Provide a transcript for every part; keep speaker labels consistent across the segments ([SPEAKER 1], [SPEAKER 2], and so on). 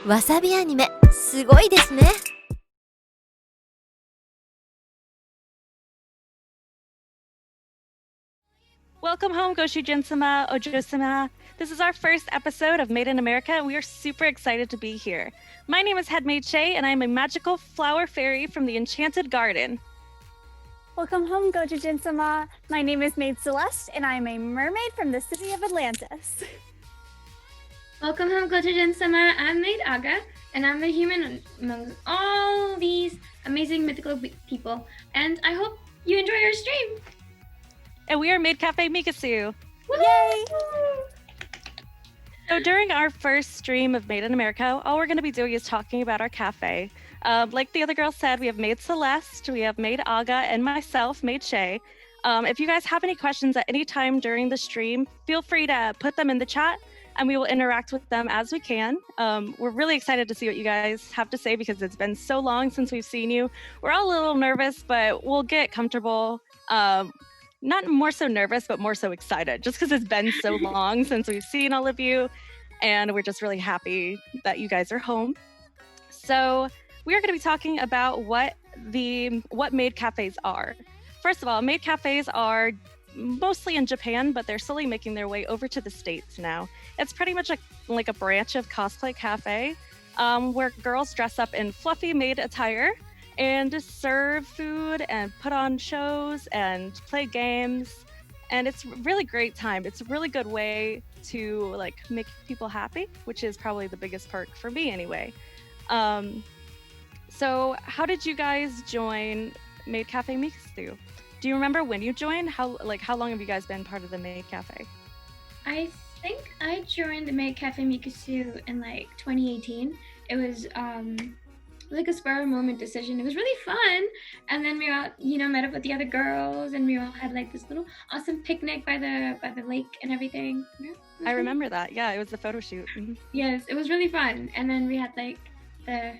[SPEAKER 1] わさびアニメ、すごいですね。
[SPEAKER 2] Welcome home, Goshujin-sama, Ojo-sama. This is our first episode of Made in America, and we are super excited to be here. My name is Headmaid Shay, and I am a magical flower fairy from the Enchanted Garden.
[SPEAKER 3] Welcome home, Gojo-jin-sama. My name is Maid Celeste, and I am a mermaid from the city of Atlantis.
[SPEAKER 4] Welcome home, Gojo-jin-sama. I'm Maid Aga, and I'm a human among all these amazing mythical people. And I hope you enjoy our stream.
[SPEAKER 2] And we are Maid Cafe Mikkusu.
[SPEAKER 3] Yay!
[SPEAKER 2] So during our first stream of Made in America, all we're going to be doing is talking about our cafe. Like the other girls said, we have Maid Celeste, we have Maid Aga, and myself, Maid Shay. If you guys have any questions at any time during the stream, feel free to put them in the chat, and we will interact with them as we can. We're really excited to see what you guys have to say because it's been so long since we've seen you. We're all a little nervous, but we'll get comfortable. Not more so nervous, but more so excited, just because it's been so long since we've seen all of you, and we're just really happy that you guys are home. So we are going to be talking about what maid cafes are. First of all, maid cafes are mostly in Japan, but they're slowly making their way over to the States now. It's pretty much like a branch of cosplay cafe, where girls dress up in fluffy maid attire and serve food and put on shows and play games, and it's a really great time. It's a really good way to like make people happy, which is probably the biggest perk for me anyway. So how did you guys join Maid Cafe Mikkusu? Do you remember when you joined? How long have you guys been part of the Maid Cafe?
[SPEAKER 4] I think I joined the Maid Cafe Mikkusu in like 2018. It was like a spur of the moment decision. It was really fun, and then we all met up with the other girls, and we all had like this little awesome picnic by the lake and everything. Yeah,
[SPEAKER 2] I remember that. Yeah, it was the photo shoot. Mm-hmm.
[SPEAKER 4] Yes, it was really fun. And then we had like the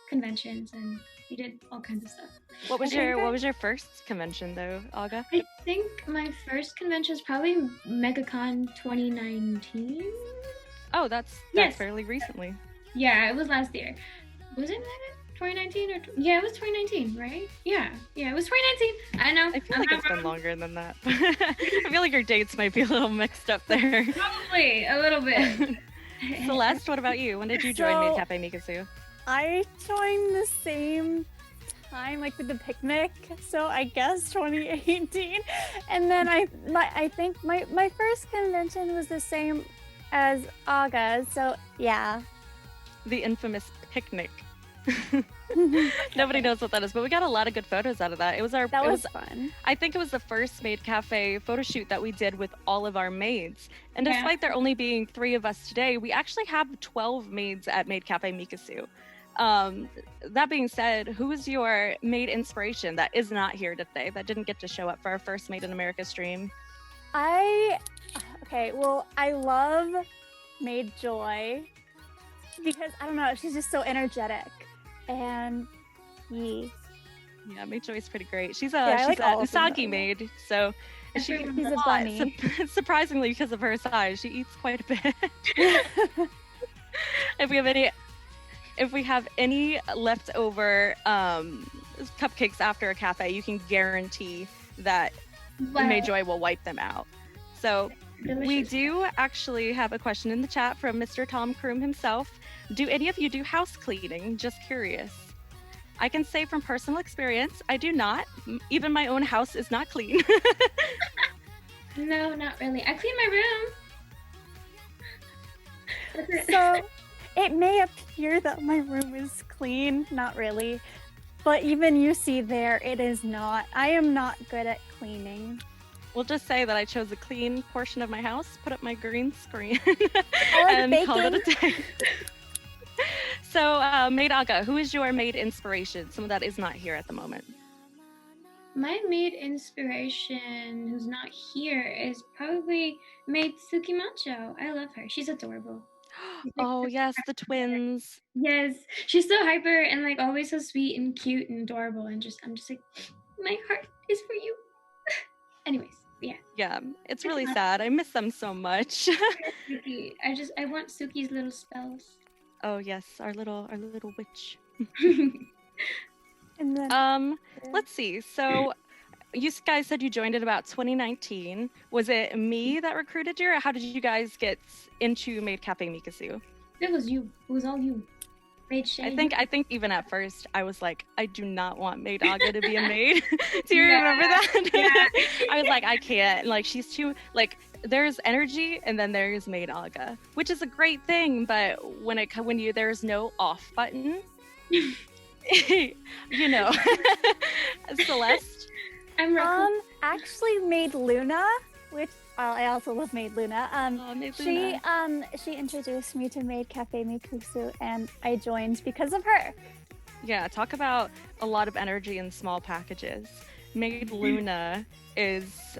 [SPEAKER 4] conventions, and we did all kinds of stuff.
[SPEAKER 2] What was your first convention though, Aga?
[SPEAKER 4] I think my first convention was probably MegaCon 2019.
[SPEAKER 2] Oh, that's fairly recently.
[SPEAKER 4] Yeah, it was last year. Was it 2019 or yeah, it was 2019, right? Yeah, it was 2019. I know.
[SPEAKER 2] I feel like it's been longer than that. I feel like your dates might be a little mixed up there.
[SPEAKER 4] Probably a little bit.
[SPEAKER 2] Celeste, what about you? When did you join Maid Cafe Mikkusu?
[SPEAKER 3] I joined the same time, like with the picnic, so I guess 2018. And then I think my first convention was the same as Aga's, so yeah.
[SPEAKER 2] The infamous picnic. Nobody knows what that is, but we got a lot of good photos out of that. It was
[SPEAKER 3] fun.
[SPEAKER 2] I think it was the first Maid Cafe photo shoot that we did with all of our maids. And despite there only being 3 of us today, we actually have 12 maids at Maid Cafe Mikkusu. That being said, who is your maid inspiration that is not here today, that didn't get to show up for our first Made in America stream?
[SPEAKER 3] I love Maid Joy because I don't know, she's just so energetic. And yeah,
[SPEAKER 2] Maid Joy is pretty great. She's a Usagi maid, so she's
[SPEAKER 3] a bunny.
[SPEAKER 2] Surprisingly, because of her size, she eats quite a bit. If we have any leftover cupcakes after a cafe, you can guarantee that Maid Joy will wipe them out. So we do actually have a question in the chat from Mr. Tom Kroom himself. Do any of you do house cleaning? Just curious. I can say from personal experience, I do not. Even my own house is not clean.
[SPEAKER 4] No, not really. I clean my room.
[SPEAKER 3] So it may appear that my room is clean, not really. But even you see there, it is not. I am not good at cleaning.
[SPEAKER 2] We'll just say that I chose a clean portion of my house, put up my green screen,
[SPEAKER 3] and
[SPEAKER 2] called it a day. So, Maid Aga, who is your maid inspiration? Someone that is not here at the moment.
[SPEAKER 4] My maid inspiration who's not here is probably Maid Tsukimacho. I love her. She's adorable.
[SPEAKER 2] Oh yes, the twins.
[SPEAKER 4] Yes, she's so hyper and like always so sweet and cute and adorable, and I'm just like, my heart is for you. Anyways, yeah.
[SPEAKER 2] Yeah, it's really sad. I miss them so much.
[SPEAKER 4] Suki. I want Suki's little spells.
[SPEAKER 2] Oh yes, our little witch.
[SPEAKER 3] And then
[SPEAKER 2] Let's see. So you guys said you joined in about 2019. Was it me that recruited you, or how did you guys get into Maid Cafe Mikkusu?
[SPEAKER 4] It was you. It was all you. Maid Shay.
[SPEAKER 2] I think even at first I was like, I do not want Maid Aga to be a maid. Do you remember that?
[SPEAKER 4] Yeah.
[SPEAKER 2] I was like, I can't. Like, she's too like. There's energy, and then there's Maid Aga, which is a great thing. But when there's no off button, you know, Celeste.
[SPEAKER 4] I'm
[SPEAKER 3] actually Maid Luna, which I also love Maid Luna.
[SPEAKER 2] Maid
[SPEAKER 3] she
[SPEAKER 2] Luna.
[SPEAKER 3] she introduced me to Maid Cafe Mikkusu, and I joined because of her.
[SPEAKER 2] Yeah, talk about a lot of energy in small packages. Maid Luna is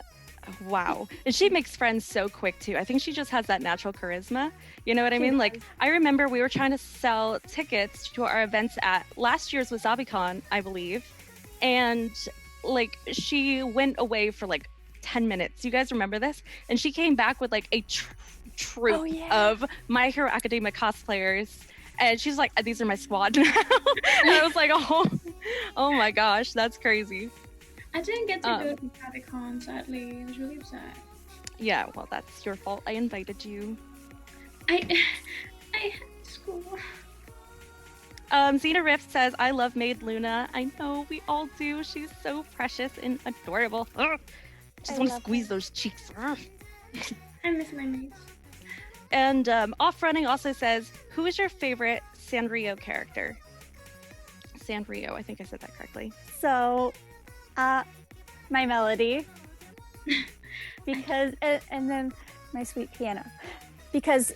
[SPEAKER 2] wow. And she makes friends so quick too. I think she just has that natural charisma. You know what I mean? Like, I remember we were trying to sell tickets to our events at last year's WasabiCon, I believe. And like, she went away for like 10 minutes. You guys remember this? And she came back with like a troupe of My Hero Academia cosplayers. And she's like, these are my squad now. And I was like, oh my gosh, that's crazy.
[SPEAKER 4] I didn't get to go to WasabiCon, sadly. I was really upset.
[SPEAKER 2] Yeah, well, that's your fault. I invited you.
[SPEAKER 4] I had school.
[SPEAKER 2] Xena Rift says, I love Maid Luna. I know, we all do. She's so precious and adorable. Just want to squeeze those cheeks.
[SPEAKER 4] I miss my maids.
[SPEAKER 2] And Off Running also says, who is your favorite Sanrio character? Sanrio, I think I said that correctly.
[SPEAKER 3] So, my melody, because and then my sweet piano, because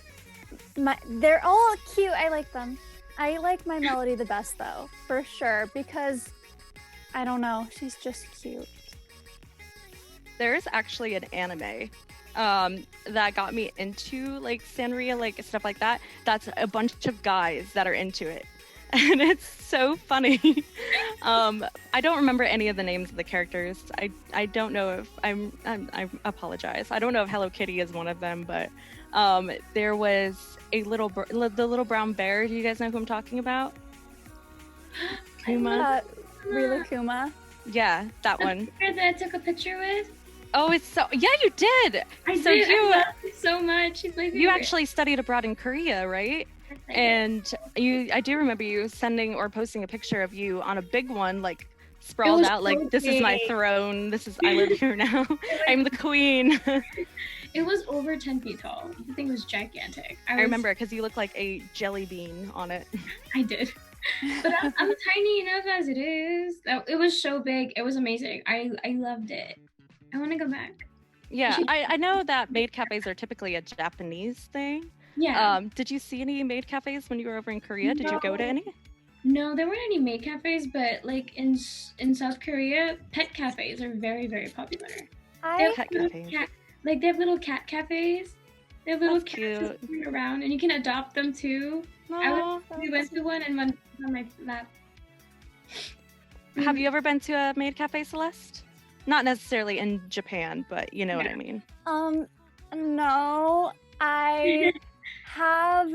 [SPEAKER 3] they're all cute. I like them. I like my melody the best though, for sure, because I don't know, she's just cute.
[SPEAKER 2] There's actually an anime that got me into like Sanrio, like stuff like that. That's a bunch of guys that are into it. And it's so funny. I don't remember any of the names of the characters. I don't know if I apologize. I don't know if Hello Kitty is one of them, but there was the little brown bear. Do you guys know who I'm talking about? Kuma.
[SPEAKER 3] Rilakuma.
[SPEAKER 2] Yeah, that one.
[SPEAKER 4] That I took a picture with.
[SPEAKER 2] Oh, it's so yeah, you did.
[SPEAKER 4] I
[SPEAKER 2] so
[SPEAKER 4] did.
[SPEAKER 2] You
[SPEAKER 4] I love it so much. She's my favorite.
[SPEAKER 2] You actually studied abroad in Korea, right? And I do remember you sending or posting a picture of you on a big one, like sprawled out, like
[SPEAKER 4] so
[SPEAKER 2] this is my throne. I live here now. I'm the queen.
[SPEAKER 4] It was over 10 feet tall. The thing was gigantic.
[SPEAKER 2] I remember because you look like a jelly bean on it.
[SPEAKER 4] I did. But I'm tiny enough as it is. It was so big. It was amazing. I loved it. I want to go back.
[SPEAKER 2] Yeah, I know that maid cafes are typically a Japanese thing.
[SPEAKER 4] Yeah.
[SPEAKER 2] Did you see any maid cafes when you were over in Korea? Did you go to any?
[SPEAKER 4] No, there weren't any maid cafes, but like in South Korea, pet cafes are very, very popular.
[SPEAKER 2] Pet cafes.
[SPEAKER 4] They have little cat cafes. They have little cats
[SPEAKER 2] cute.
[SPEAKER 4] just running around, and you can adopt them too. We went to one and one on my lap.
[SPEAKER 2] Have you ever been to a maid cafe, Celeste? Not necessarily in Japan, but you know what I mean.
[SPEAKER 3] No, I have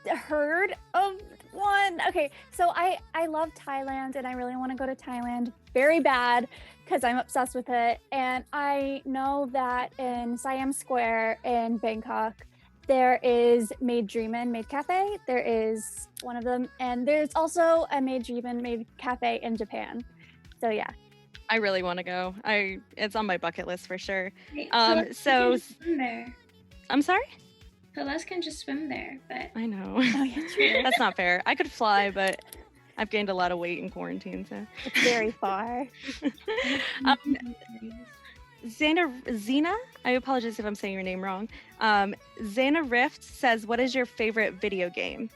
[SPEAKER 3] heard of one. Okay, so I love Thailand, and I really want to go to Thailand very bad because I'm obsessed with it. And I know that in Siam Square in Bangkok, there is Maid Dreamin' Maid Cafe. There is one of them, and there's also a Maid Dreamin' Maid Cafe in Japan. So yeah.
[SPEAKER 2] I really want to go. It's on my bucket list for sure.
[SPEAKER 4] So swim there.
[SPEAKER 2] I'm sorry?
[SPEAKER 4] Celeste can just swim there, but
[SPEAKER 2] I know.
[SPEAKER 3] Oh, yeah, true.
[SPEAKER 2] That's not fair. I could fly, but I've gained a lot of weight in quarantine, so
[SPEAKER 3] It's very far.
[SPEAKER 2] Xena, I apologize if I'm saying your name wrong. Xena Rift says, what is your favorite video game?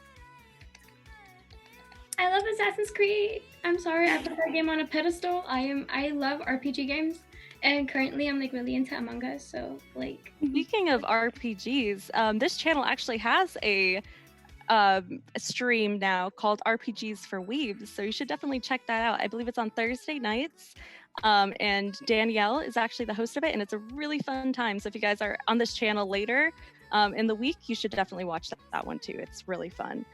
[SPEAKER 4] I love Assassin's Creed. I'm sorry, I put that game on a pedestal. I love RPG games, and currently I'm like really into Among Us. So like.
[SPEAKER 2] Speaking of RPGs, this channel actually has a stream now called RPGs for Weebs, so you should definitely check that out. I believe it's on Thursday nights, and Danielle is actually the host of it, and it's a really fun time. So if you guys are on this channel later, In the week, you should definitely watch that one too. It's really fun.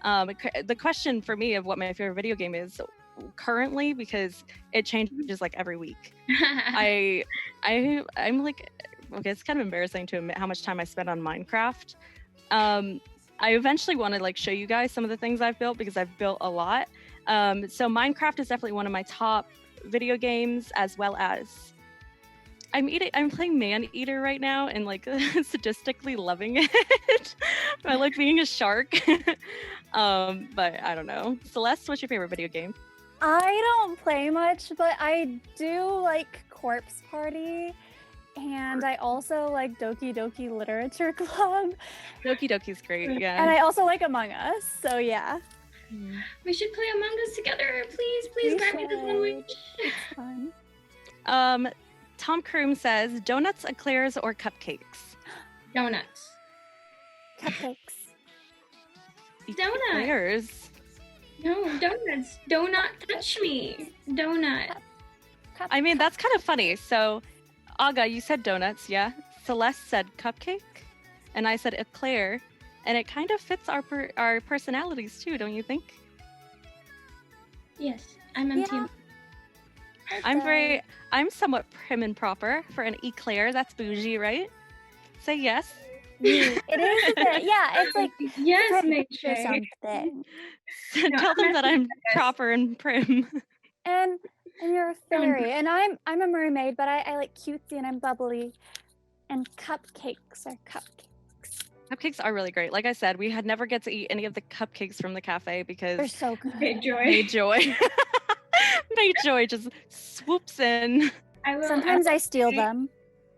[SPEAKER 2] The question for me of what my favorite video game is currently, because it changes like every week. I'm like, okay, it's kind of embarrassing to admit how much time I spend on Minecraft. I eventually want to like show you guys some of the things I've built, because I've built a lot. So Minecraft is definitely one of my top video games, as well as I'm playing Man-Eater right now and like sadistically loving it. I like being a shark. But I don't know. Celeste, what's your favorite video game?
[SPEAKER 3] I don't play much, but I do like Corpse Party, and I also like Doki Doki Literature Club.
[SPEAKER 2] Doki Doki's great, yeah.
[SPEAKER 3] And I also like Among Us, so yeah.
[SPEAKER 4] We should play Among Us together, please grant me the sandwich.
[SPEAKER 3] It's fun.
[SPEAKER 2] Tom Kroom says, donuts, eclairs, or cupcakes?
[SPEAKER 4] Donuts.
[SPEAKER 3] Cupcakes.
[SPEAKER 4] Donuts.
[SPEAKER 2] Eclairs.
[SPEAKER 4] No, donuts. Do not touch me. Donut.
[SPEAKER 2] I mean, that's kind of funny. So, Aga, you said donuts, yeah? Celeste said cupcake, and I said eclair, and it kind of fits our personalities too, don't you think?
[SPEAKER 4] Yes, I'm empty.
[SPEAKER 3] Yeah.
[SPEAKER 2] I'm somewhat prim and proper for an eclair. That's bougie, right? Say yes.
[SPEAKER 3] It is a bit, yeah, it's like
[SPEAKER 4] Yes,
[SPEAKER 3] prim
[SPEAKER 4] Maid
[SPEAKER 3] or
[SPEAKER 4] Shay.
[SPEAKER 3] something.
[SPEAKER 2] Tell them that I'm proper and prim.
[SPEAKER 3] And you're a fairy, and I'm a mermaid, but I like cutesy and I'm bubbly. And cupcakes are cupcakes.
[SPEAKER 2] Cupcakes are really great. Like I said, we had never get to eat any of the cupcakes from the cafe because
[SPEAKER 3] They're so good.
[SPEAKER 4] Maid Joy.
[SPEAKER 2] Maid Joy. Maid Joy just swoops in.
[SPEAKER 3] Sometimes I steal them.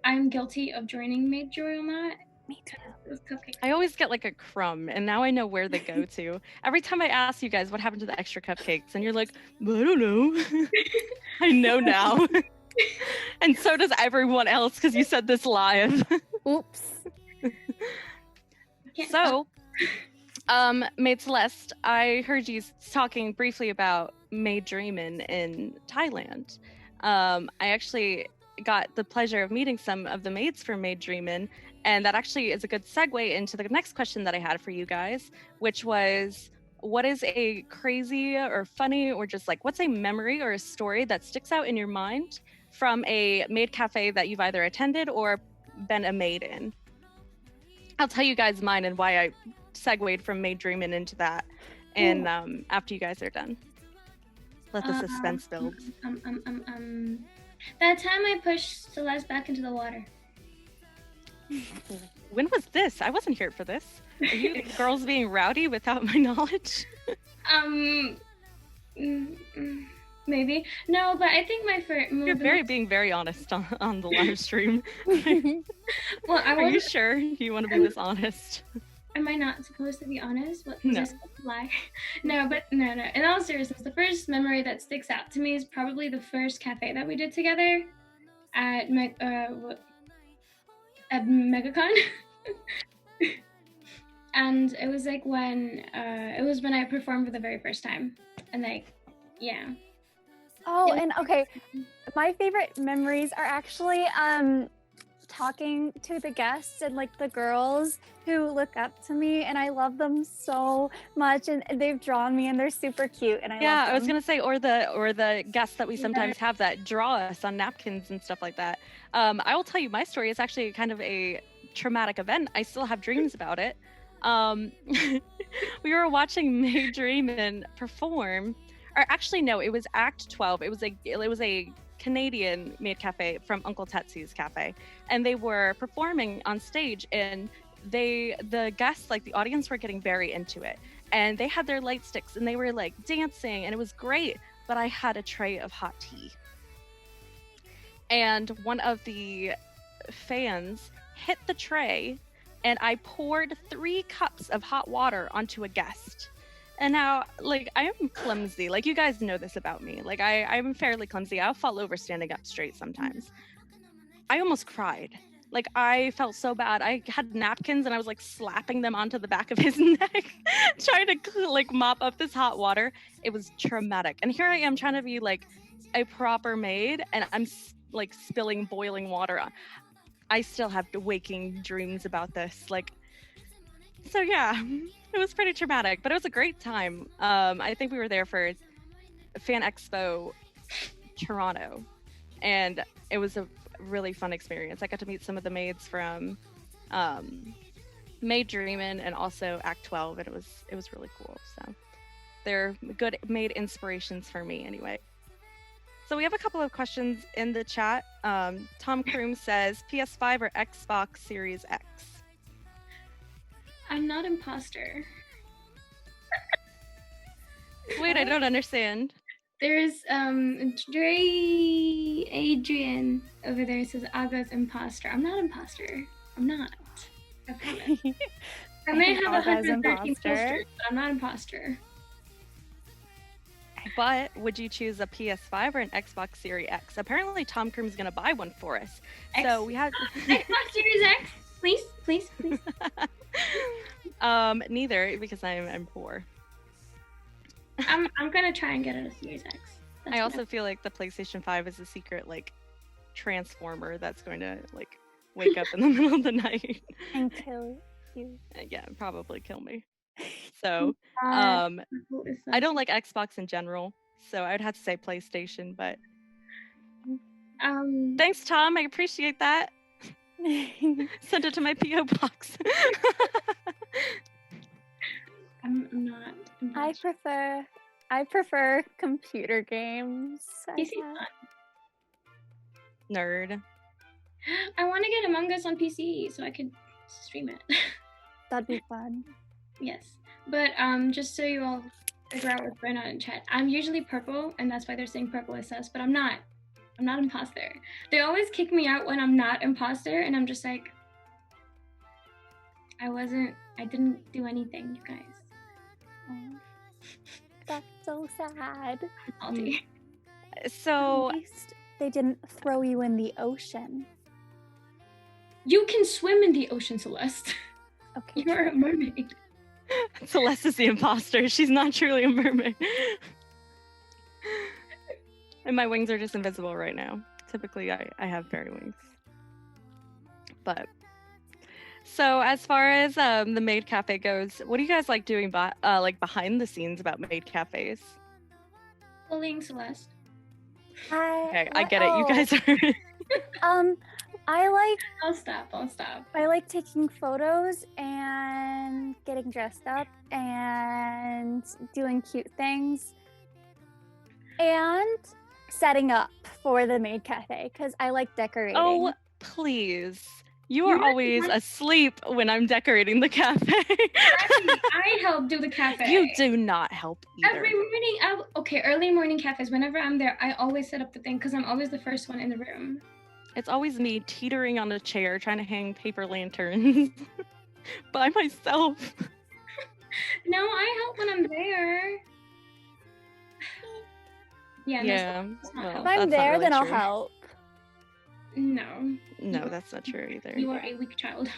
[SPEAKER 4] I'm guilty of joining Maid Joy on that.
[SPEAKER 3] Me too.
[SPEAKER 4] Those cupcakes.
[SPEAKER 2] I always get like a crumb, and now I know where they go to. Every time I ask you guys what happened to the extra cupcakes, and you're like, I don't know. I know now. And so does everyone else, because you said this live.
[SPEAKER 3] Oops.
[SPEAKER 2] So, Maid Celeste, I heard you talking briefly about Maid Dreamin' in Thailand. I actually got the pleasure of meeting some of the maids from Maid Dreamin', and that actually is a good segue into the next question that I had for you guys, which was, what is a crazy or funny or just like, what's a memory or a story that sticks out in your mind from a maid cafe that you've either attended or been a maid in? I'll tell you guys mine and why I segued from Maid Dreamin' into that, and after you guys are done. Let the suspense build.
[SPEAKER 4] That time I pushed Celeste back into the water.
[SPEAKER 2] When was this? I wasn't here for this. Are you girls being rowdy without my knowledge?
[SPEAKER 4] Maybe. No, but I think my first move.
[SPEAKER 2] You're being very honest on the live stream.
[SPEAKER 4] Well,
[SPEAKER 2] Are you sure you want to be this honest?
[SPEAKER 4] Am I not supposed to be honest? What
[SPEAKER 2] No.
[SPEAKER 4] was I supposed to lie? No. In all seriousness, the first memory that sticks out to me is probably the first cafe that we did together at MegaCon. And it was like when I performed for the very first time, and like, yeah.
[SPEAKER 3] Oh, and okay, my favorite memories are actually talking to the guests and like the girls who look up to me, and I love them so much, and they've drawn me and they're super cute, and I love them.
[SPEAKER 2] I was gonna say, or the guests that we sometimes have that draw us on napkins and stuff like that. I will tell you my story. It's actually kind of a traumatic event. I still have dreams about it. We were watching Maid Dreamin' perform, or actually no, it was Act 12. It was a Canadian maid cafe from Uncle Tetsu's cafe, and they were performing on stage, and the guests, like the audience, were getting very into it, and they had their light sticks and they were like dancing, and it was great. But I had a tray of hot tea, and one of the fans hit the tray, and I poured 3 cups of hot water onto a guest. And now, like, I am clumsy. Like, you guys know this about me. Like, I'm fairly clumsy. I'll fall over standing up straight sometimes. I almost cried. Like, I felt so bad. I had napkins, and I was, like, slapping them onto the back of his neck, trying to, like, mop up this hot water. It was traumatic. And here I am trying to be, like, a proper maid, and I'm, like, spilling boiling water on. I still have waking dreams about this. Like, so yeah, it was pretty traumatic, but it was a great time. I think we were there for Fan Expo Toronto, and it was a really fun experience. I got to meet some of the maids from Maid Dreamin' and also Act 12, and it was really cool. So they're good maid inspirations for me anyway. So we have a couple of questions in the chat. Tom Kroom says PS5 or Xbox Series X?
[SPEAKER 4] I'm not imposter.
[SPEAKER 2] Wait, I don't understand.
[SPEAKER 4] There's Adrian over there says Aga's imposter. I'm not imposter. I'm not. I promise. I may have
[SPEAKER 3] Aga's
[SPEAKER 4] 113
[SPEAKER 3] imposter.
[SPEAKER 4] posters, but I'm not imposter.
[SPEAKER 2] But would you choose a PS5 or an Xbox Series X? Apparently Tom Kroom's gonna buy one for us. So we have
[SPEAKER 4] Xbox Series X, please.
[SPEAKER 2] neither, because I'm poor.
[SPEAKER 4] I'm gonna try and get it a Series X.
[SPEAKER 2] I also feel like the PlayStation 5 is a secret like transformer that's going to like wake up in the middle of the night.
[SPEAKER 3] And kill you.
[SPEAKER 2] Yeah, probably kill me. So
[SPEAKER 4] Uh,
[SPEAKER 2] I don't like Xbox in general, so I'd have to say PlayStation, but thanks Tom, I appreciate that. Send it to my PO box.
[SPEAKER 4] I'm not.
[SPEAKER 3] I prefer computer games. I
[SPEAKER 4] PC
[SPEAKER 3] guess.
[SPEAKER 4] fun.
[SPEAKER 2] Nerd.
[SPEAKER 4] I want to get Among Us on PC so I could stream it.
[SPEAKER 3] That'd be fun.
[SPEAKER 4] Yes, but just so you all figure out what's going on in chat, I'm usually purple, and that's why they're saying purple is sus. But I'm not. I'm not imposter. They always kick me out when I'm not imposter, and I'm just like, I didn't do anything, you guys.
[SPEAKER 3] Oh, that's so sad.
[SPEAKER 4] I'm salty.
[SPEAKER 2] So
[SPEAKER 3] At least they didn't throw you in the ocean.
[SPEAKER 4] You can swim in the ocean, Celeste.
[SPEAKER 3] Okay.
[SPEAKER 4] You're a mermaid.
[SPEAKER 2] Celeste is the imposter. She's not truly a mermaid. And my wings are just invisible right now. Typically, I have fairy wings. But so as far as the Maid Cafe goes, what do you guys like doing like behind the scenes about Maid Cafes?
[SPEAKER 4] Bullying Celeste.
[SPEAKER 2] Okay, I get it. You guys are.
[SPEAKER 4] I'll stop.
[SPEAKER 3] I like taking photos and getting dressed up and doing cute things and setting up for the Maid Cafe because I like decorating.
[SPEAKER 2] Oh, please. You are
[SPEAKER 4] You're not
[SPEAKER 2] always
[SPEAKER 4] one-
[SPEAKER 2] asleep when I'm decorating the cafe.
[SPEAKER 4] Actually, I help do the cafe.
[SPEAKER 2] You do not help either.
[SPEAKER 4] Every morning, early morning cafes. Whenever I'm there, I always set up the thing because I'm always the first one in the room.
[SPEAKER 2] It's always me teetering on a chair trying to hang paper lanterns by myself.
[SPEAKER 4] No, I help when I'm there. Yeah. That's not
[SPEAKER 2] well,
[SPEAKER 3] If
[SPEAKER 4] help.
[SPEAKER 3] I'm
[SPEAKER 2] that's not
[SPEAKER 3] there,
[SPEAKER 2] really
[SPEAKER 3] then I'll
[SPEAKER 2] true.
[SPEAKER 3] help.
[SPEAKER 4] No,
[SPEAKER 2] No, that's not true either.
[SPEAKER 4] you are a weak child.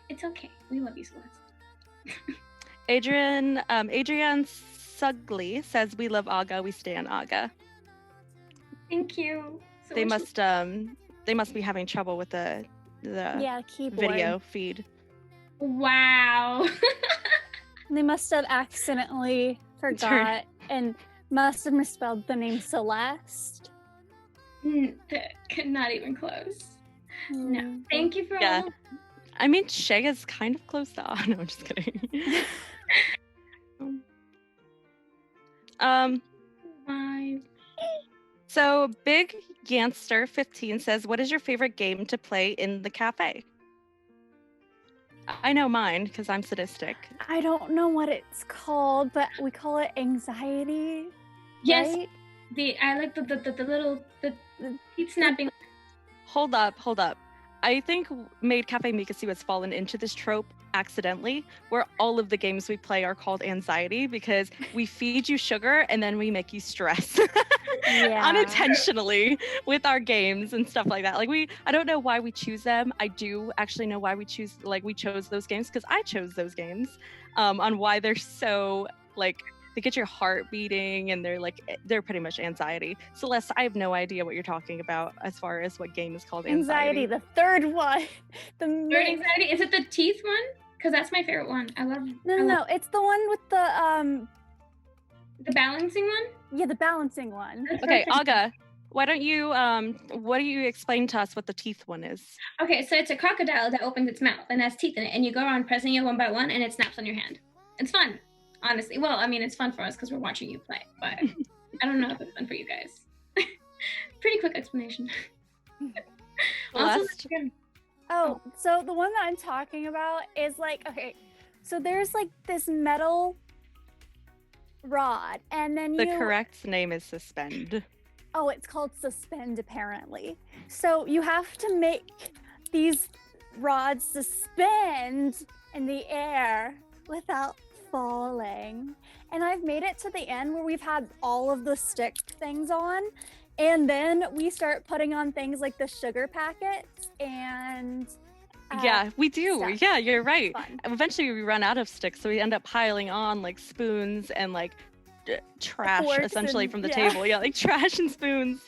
[SPEAKER 4] It's okay. We love you, Celeste.
[SPEAKER 2] Adrian Sugley says, "We love Aga. We stand Aga."
[SPEAKER 4] Thank you. So
[SPEAKER 2] They
[SPEAKER 4] much-
[SPEAKER 2] must be having trouble with the
[SPEAKER 3] Yeah, keyboard.
[SPEAKER 2] video feed.
[SPEAKER 4] Wow.
[SPEAKER 3] They must have accidentally forgot and must have misspelled the name Celeste.
[SPEAKER 4] Not even close. No. Thank you for
[SPEAKER 2] Yeah.
[SPEAKER 4] all.
[SPEAKER 2] I mean, Shay is kind of close to. No, I'm just kidding.
[SPEAKER 4] My
[SPEAKER 2] So Big Yanster 15 says, "What is your favorite game to play in the cafe?" I know mine because I'm sadistic.
[SPEAKER 3] I don't know what it's called, but we call it anxiety.
[SPEAKER 4] yes.
[SPEAKER 3] right?
[SPEAKER 4] I like the little teeth snapping.
[SPEAKER 2] Hold up. I think Maid Cafe Mikkusu has fallen into this trope accidentally, where all of the games we play are called anxiety because we feed you sugar and then we make you stress
[SPEAKER 3] Yeah.
[SPEAKER 2] unintentionally with our games and stuff like that. Like I don't know why we choose them. I do actually know why we chose those games because I chose those games on why they're so like they get your heart beating, and they're pretty much anxiety. Celeste, I have no idea what you're talking about as far as what game is called anxiety.
[SPEAKER 3] The third one.
[SPEAKER 4] Third anxiety. Is it the teeth one? Because that's my favorite one. I love.
[SPEAKER 3] No. It's the one with
[SPEAKER 4] the balancing one.
[SPEAKER 3] Yeah, the balancing one.
[SPEAKER 2] Okay, Aga, why don't you explain to us what the teeth one is?
[SPEAKER 4] Okay, so it's a crocodile that opens its mouth and has teeth in it, and you go around pressing it one by one, and it snaps on your hand. It's fun, honestly. Well, I mean, it's fun for us because we're watching you play, but I don't know if it's fun for you guys. Pretty quick explanation.
[SPEAKER 2] Celeste?
[SPEAKER 3] So the one that I'm talking about is like, okay, so there's like this metal rod, and then
[SPEAKER 2] the correct name is suspend.
[SPEAKER 3] Oh, it's called suspend apparently. So you have to make these rods suspend in the air without falling. And I've made it to the end where we've had all of the stick things on, and then we start putting on things like the sugar packets and
[SPEAKER 2] yeah, we do.
[SPEAKER 3] stuff.
[SPEAKER 2] Yeah, you're right.
[SPEAKER 3] Fun.
[SPEAKER 2] Eventually we run out of sticks, so we end up piling on like spoons and like trash
[SPEAKER 3] Forks
[SPEAKER 2] essentially
[SPEAKER 3] and-
[SPEAKER 2] from the
[SPEAKER 3] yeah.
[SPEAKER 2] table. Yeah, like trash and spoons.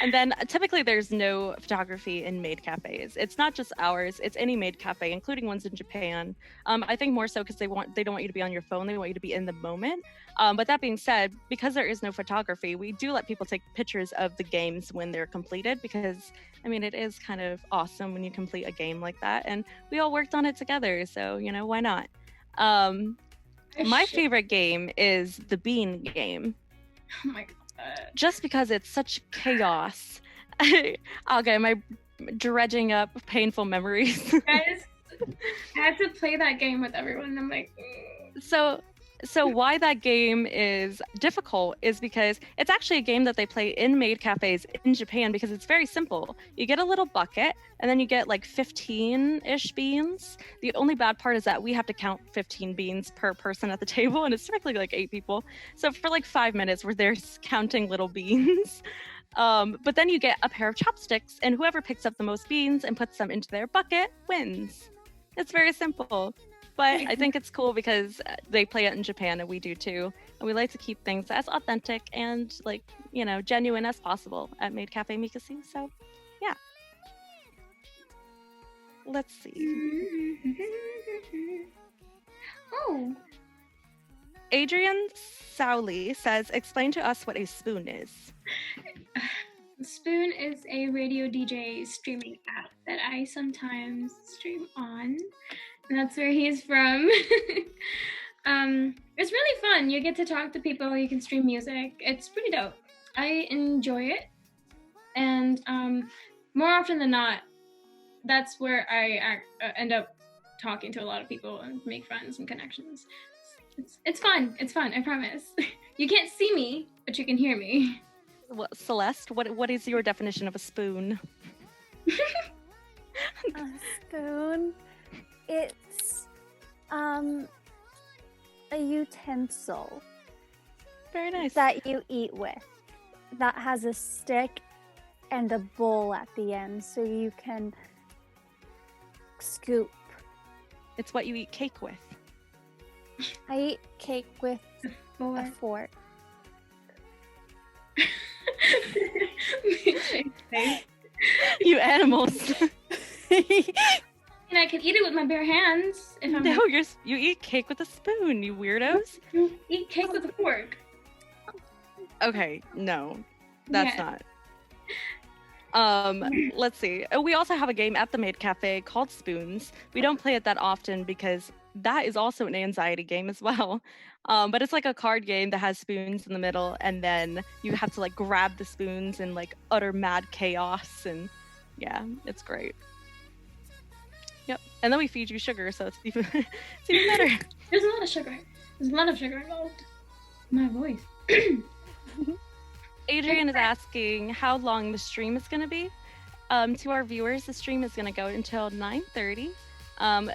[SPEAKER 2] And then typically there's no photography in maid cafes. It's not just ours, it's any maid cafe, including ones in Japan. I think more so because they don't want you to be on your phone, they want you to be in the moment. But that being said, because there is no photography, we do let people take pictures of the games when they're completed, because I mean, it is kind of awesome when you complete a game like that, and we all worked on it together, so why not? My favorite game is the bean game.
[SPEAKER 4] Oh my god.
[SPEAKER 2] Just because it's such chaos. Okay, am I dredging up painful memories?
[SPEAKER 4] Guys, I had to play that game with everyone, and I'm like,
[SPEAKER 2] So why that game is difficult is because it's actually a game that they play in maid cafes in Japan, because it's very simple. You get a little bucket, and then you get like 15-ish beans. The only bad part is that we have to count 15 beans per person at the table, and it's typically like 8 people. So for like 5 minutes, we're there counting little beans. But then you get a pair of chopsticks, and whoever picks up the most beans and puts them into their bucket wins. It's very simple. But I think it's cool because they play it in Japan, and we do too. And we like to keep things as authentic and genuine as possible at Maid Cafe Mikkusu. So, yeah. Let's see.
[SPEAKER 4] oh.
[SPEAKER 2] Adrian Sowley says, explain to us what a spoon is.
[SPEAKER 4] Spoon is a radio DJ streaming app that I sometimes stream on. And that's where he's from. It's really fun. You get to talk to people, you can stream music. It's pretty dope. I enjoy it. And more often than not, that's where I end up talking to a lot of people and make friends and connections. It's fun. It's fun, I promise. You can't see me, but you can hear me.
[SPEAKER 2] Well, Celeste, what is your definition of a spoon?
[SPEAKER 3] A spoon. It's a utensil
[SPEAKER 2] Very nice.
[SPEAKER 3] that you eat with that has a stick and a bowl at the end, so you can scoop.
[SPEAKER 2] It's what you eat cake with.
[SPEAKER 3] I eat cake with a fork.
[SPEAKER 2] You animals.
[SPEAKER 4] And I can eat it with my bare hands if I'm
[SPEAKER 2] No, you eat cake with a spoon, you weirdos.
[SPEAKER 4] You eat cake with a fork.
[SPEAKER 2] Okay, no, that's
[SPEAKER 4] Yeah.
[SPEAKER 2] not. Let's see. We also have a game at the Maid Cafe called Spoons. We don't play it that often because that is also an anxiety game as well. But it's like a card game that has spoons in the middle, and then you have to like grab the spoons in like utter mad chaos, and yeah, it's great. Yep. And then we feed you sugar, so it's even better.
[SPEAKER 4] There's a lot of sugar. There's a lot of sugar involved. My voice.
[SPEAKER 2] Adrian is asking how long the stream is going to be. To our viewers, the stream is going to go until 9:30.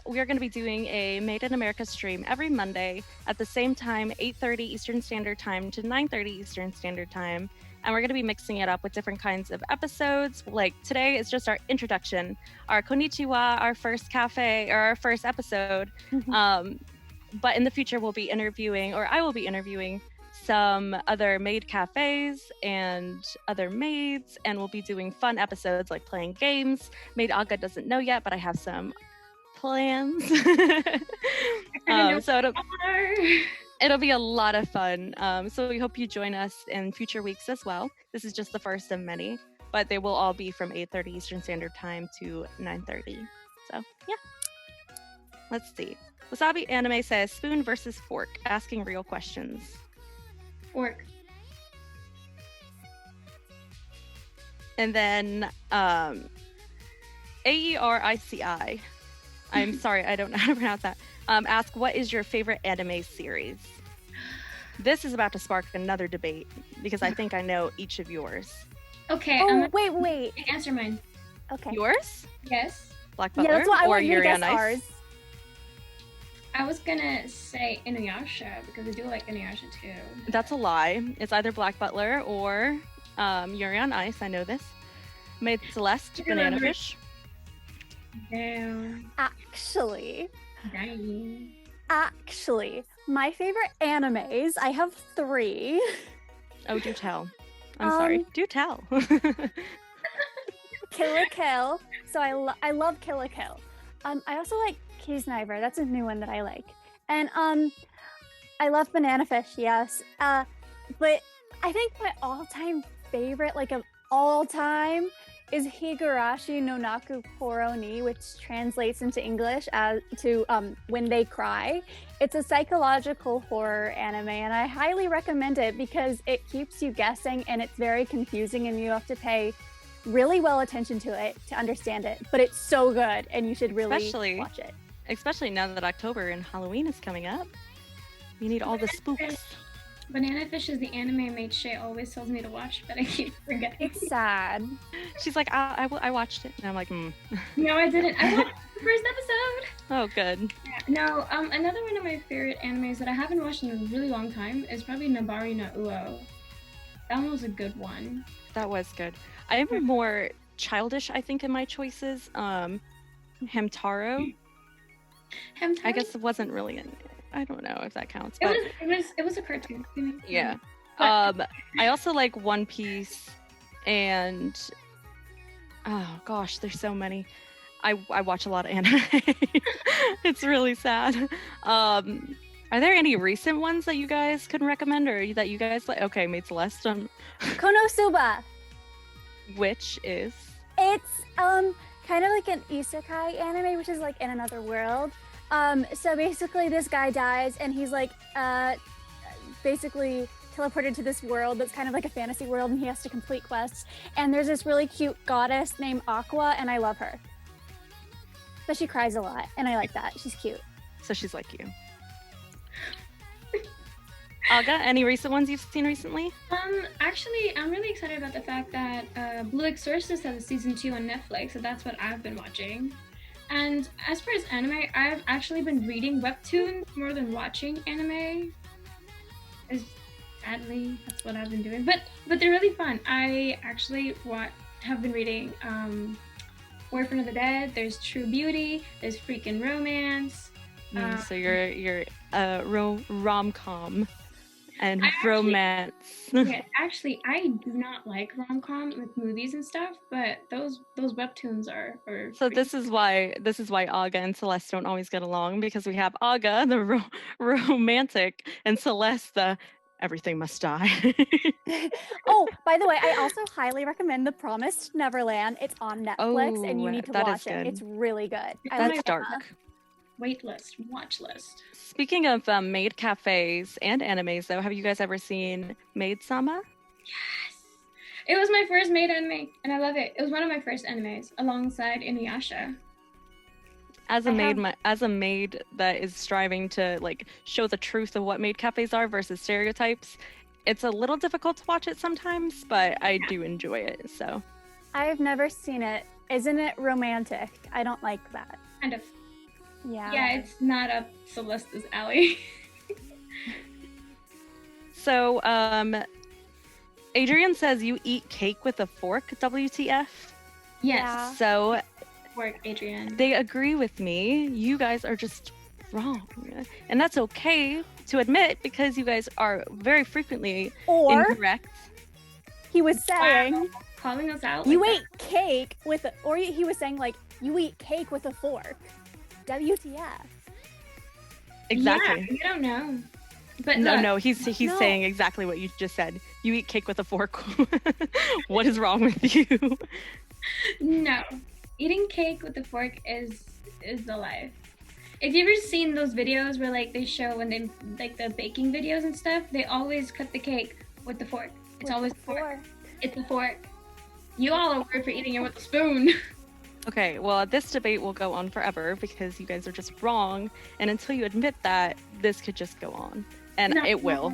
[SPEAKER 2] We are going to be doing a Made in America stream every Monday at the same time, 8:30 Eastern Standard Time to 9:30 Eastern Standard Time. And we're going to be mixing it up with different kinds of episodes. Like today is just our introduction, our Konnichiwa, our first cafe, or our first episode. But in the future, we'll be interviewing, or I will be interviewing some other maid cafes and other maids, and we'll be doing fun episodes like playing games. Maid Aga doesn't know yet, but I have some plans. So it'll be a lot of fun. So we hope you join us in future weeks as well. This is just the first of many, but they will all be from 8:30 Eastern Standard Time to 9:30. So yeah. Let's see. Wasabi Anime says spoon versus fork, asking real questions.
[SPEAKER 4] Fork.
[SPEAKER 2] And then AERICI, I'm sorry, I don't know how to pronounce that. Ask, what is your favorite anime series? This is about to spark another debate because I think I know each of yours.
[SPEAKER 4] Okay.
[SPEAKER 3] Oh, wait.
[SPEAKER 4] Answer mine.
[SPEAKER 3] Okay.
[SPEAKER 2] Yours?
[SPEAKER 4] Yes.
[SPEAKER 2] Black Butler
[SPEAKER 3] Yeah, that's what I
[SPEAKER 2] or
[SPEAKER 3] want you to
[SPEAKER 2] Yuri on
[SPEAKER 3] guess
[SPEAKER 2] Ice?
[SPEAKER 3] ours.
[SPEAKER 4] I was gonna say Inuyasha because I do like Inuyasha too.
[SPEAKER 2] That's a lie. It's either Black Butler or Yuri on Ice. I know this. Maid Celeste,
[SPEAKER 4] I
[SPEAKER 2] Banana
[SPEAKER 4] remember.
[SPEAKER 2] Fish.
[SPEAKER 4] Damn.
[SPEAKER 3] Actually,
[SPEAKER 4] Dang.
[SPEAKER 3] my favorite animes, I have 3.
[SPEAKER 2] Oh, do tell. I'm sorry. Do tell.
[SPEAKER 3] Kill la Kill. So I love Kill la Kill. I also like Kisniver. That's a new one that I like. And I love Banana Fish, yes. But I think my all-time favorite, like of all time, is Higurashi no Naku Koro ni, which translates into English as to When They Cry. It's a psychological horror anime, and I highly recommend it because it keeps you guessing and it's very confusing, and you have to pay really well attention to it to understand it. But it's so good, and you should really watch it.
[SPEAKER 2] Especially now that October and Halloween is coming up. You need all the spooks.
[SPEAKER 4] Banana Fish is the anime Maid Shay always tells me to watch, but I keep forgetting.
[SPEAKER 3] It's sad.
[SPEAKER 2] She's like, I watched it. And I'm like,
[SPEAKER 4] No, I didn't. I watched the first episode.
[SPEAKER 2] Oh, good.
[SPEAKER 4] Yeah. No, another one of my favorite animes that I haven't watched in a really long time is probably Nabari no Uo. That one was a good one.
[SPEAKER 2] That was good. I am more childish, I think, in my choices. Hamtaro.
[SPEAKER 4] Hamtaro?
[SPEAKER 2] I guess it wasn't really an. I don't know if that counts.
[SPEAKER 4] It
[SPEAKER 2] But
[SPEAKER 4] was a cartoon.
[SPEAKER 2] yeah.
[SPEAKER 4] But-
[SPEAKER 2] I also like One Piece, and oh gosh, there's so many. I watch a lot of anime. It's really sad. Are there any recent ones that you guys could recommend or that you guys like? Okay, Maid Celeste.
[SPEAKER 3] Konosuba.
[SPEAKER 2] Which is
[SPEAKER 3] It's kind of like an isekai anime, which is like in another world. So basically this guy dies and he's like basically teleported to this world that's kind of like a fantasy world, and he has to complete quests. And there's this really cute goddess named Aqua, and I love her. But she cries a lot, and I like that. She's cute.
[SPEAKER 2] so she's like you. Aga, any recent ones you've seen recently?
[SPEAKER 4] Actually, I'm really excited about the fact that Blue Exorcist has a season 2 on Netflix, so that's what I've been watching. And as far as anime, I've actually been reading webtoons more than watching anime. Sadly, that's what I've been doing. But they're really fun. I actually have been reading Orphan of the Dead. There's True Beauty. There's Freaking Romance.
[SPEAKER 2] So you're rom-com and
[SPEAKER 4] I
[SPEAKER 2] romance.
[SPEAKER 4] Yeah, actually, I do not like rom-com with movies and stuff, but those webtoons are.
[SPEAKER 2] So this is why Aga and Celeste don't always get along, because we have Aga, the romantic, and Celeste, the everything must die.
[SPEAKER 3] Oh, by the way, I also highly recommend The Promised Neverland. It's on Netflix, and you need to
[SPEAKER 2] that is
[SPEAKER 3] watch it.
[SPEAKER 2] good.
[SPEAKER 3] It's really good. I
[SPEAKER 2] That's
[SPEAKER 3] like
[SPEAKER 2] dark.
[SPEAKER 4] Watch list.
[SPEAKER 2] Speaking of maid cafes and animes, though, have you guys ever seen Maid Sama?
[SPEAKER 4] Yes, it was my first maid anime, and I love it. It was one of my first animes alongside Inuyasha.
[SPEAKER 2] As a maid that is striving to like show the truth of what maid cafes are versus stereotypes, it's a little difficult to watch it sometimes, but I do enjoy it. So
[SPEAKER 3] I've never seen it. Isn't it romantic? I don't like that.
[SPEAKER 4] Kind of.
[SPEAKER 3] Yeah.
[SPEAKER 4] Yeah, it's not up Celeste's alley.
[SPEAKER 2] So, Adrian says you eat cake with a fork, WTF?
[SPEAKER 4] Yes.
[SPEAKER 3] Yeah.
[SPEAKER 2] So,
[SPEAKER 4] Work, Adrian.
[SPEAKER 2] they agree with me. You guys are just wrong. And that's okay to admit because you guys are very frequently
[SPEAKER 3] Or
[SPEAKER 2] incorrect.
[SPEAKER 3] he was saying
[SPEAKER 4] Calling us out.
[SPEAKER 3] you
[SPEAKER 4] like
[SPEAKER 3] ate cake with a, or he was saying like you eat cake with a fork. WTF?
[SPEAKER 2] Exactly.
[SPEAKER 4] Yeah, you don't know. But
[SPEAKER 2] No,
[SPEAKER 4] look,
[SPEAKER 2] no, he's
[SPEAKER 3] No.
[SPEAKER 2] saying exactly what you just said. You eat cake with a fork. What is wrong with you?
[SPEAKER 4] no. Eating cake with a fork is the life. If you ever seen those videos where like they show when they like the baking videos and stuff, they always cut the cake with the fork. It's
[SPEAKER 3] With
[SPEAKER 4] always
[SPEAKER 3] a
[SPEAKER 4] fork. It's a fork. You all are weird for eating it with a spoon.
[SPEAKER 2] Okay, well, this debate will go on forever because you guys are just wrong. And until you admit that, this could just go on. And
[SPEAKER 4] No.
[SPEAKER 2] it will.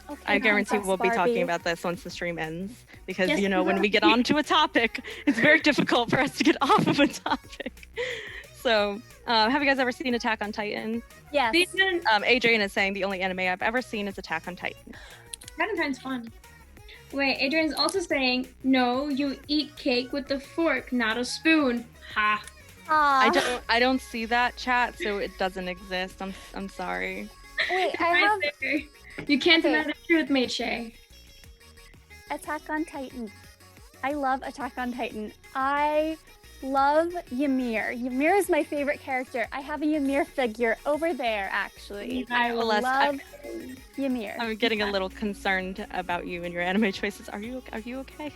[SPEAKER 3] Okay,
[SPEAKER 2] I guarantee
[SPEAKER 3] Princess
[SPEAKER 2] we'll be talking
[SPEAKER 3] Barbie.
[SPEAKER 2] about this once the stream ends. Because,
[SPEAKER 4] Yes,
[SPEAKER 2] you know,
[SPEAKER 4] we
[SPEAKER 2] when
[SPEAKER 4] will.
[SPEAKER 2] we get onto a topic, it's very difficult for us to get off of a topic. So, have you guys ever seen Attack on Titan?
[SPEAKER 3] Yes.
[SPEAKER 4] Season
[SPEAKER 2] Adrian is saying the only anime I've ever seen is Attack on Titan.
[SPEAKER 4] Valentine's fun. Wait, Adrian's also saying, no, you eat cake with a fork, not a spoon. Ha.
[SPEAKER 3] Aw.
[SPEAKER 2] I don't see that chat, so it doesn't exist. I'm sorry.
[SPEAKER 3] Wait, I
[SPEAKER 4] Right
[SPEAKER 3] have
[SPEAKER 4] there. You can't
[SPEAKER 3] Okay.
[SPEAKER 4] deny the truth, Maid Shay.
[SPEAKER 3] Attack on Titan. I love Attack on Titan. I love Ymir. Ymir is my favorite character. I have a Ymir figure over there, actually. I
[SPEAKER 2] Celeste,
[SPEAKER 3] love Ymir.
[SPEAKER 2] I'm getting a little concerned about you and your anime choices. Are you okay?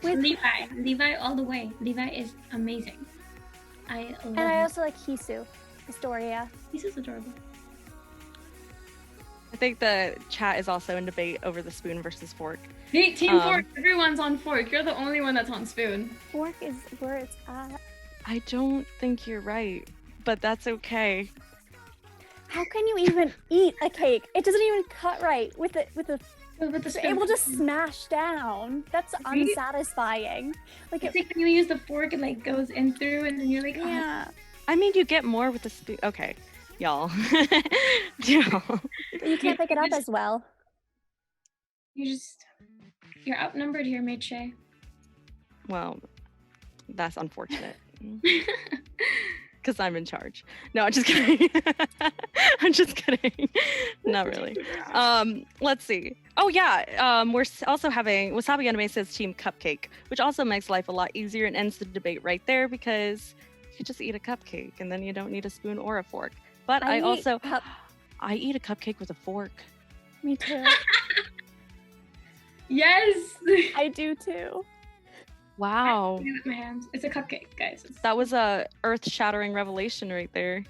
[SPEAKER 3] With-
[SPEAKER 4] Levi all the way. Levi is amazing. I love
[SPEAKER 3] and I
[SPEAKER 4] him.
[SPEAKER 3] also like Hisu, Historia.
[SPEAKER 4] He's just adorable.
[SPEAKER 2] I think the chat is also in debate over the spoon versus fork.
[SPEAKER 4] Hey, Team
[SPEAKER 2] Um,
[SPEAKER 4] Fork, everyone's on fork. You're the only one that's on spoon.
[SPEAKER 3] Fork is where it's at.
[SPEAKER 2] I don't think you're right, but that's okay.
[SPEAKER 3] How can you even eat a cake? It doesn't even cut right with the
[SPEAKER 4] With the
[SPEAKER 3] It
[SPEAKER 4] spoon.
[SPEAKER 3] will just smash down. That's
[SPEAKER 4] Right?
[SPEAKER 3] unsatisfying. Like
[SPEAKER 4] It's
[SPEAKER 3] it,
[SPEAKER 4] like when you use the fork, it like goes in through, and then you're like, oh.
[SPEAKER 3] yeah.
[SPEAKER 2] I mean, you get more with the spoon. Okay, y'all. Y'all.
[SPEAKER 3] You can't pick it up as well.
[SPEAKER 4] You're outnumbered here, Maid Shay.
[SPEAKER 2] Well, that's unfortunate. Because I'm in charge. No, I'm just kidding. I'm just kidding. Not really. Let's see. Oh yeah, we're also having Wasabi Anime says Team Cupcake, which also makes life a lot easier and ends the debate right there because you could just eat a cupcake and then you don't need a spoon or a fork. But I
[SPEAKER 3] eat
[SPEAKER 2] I eat a cupcake with a fork.
[SPEAKER 3] Me too.
[SPEAKER 4] Yes.
[SPEAKER 3] I do too.
[SPEAKER 2] Wow,
[SPEAKER 4] I do it with my hands. It's a cupcake, guys.
[SPEAKER 2] that was a earth-shattering revelation right there.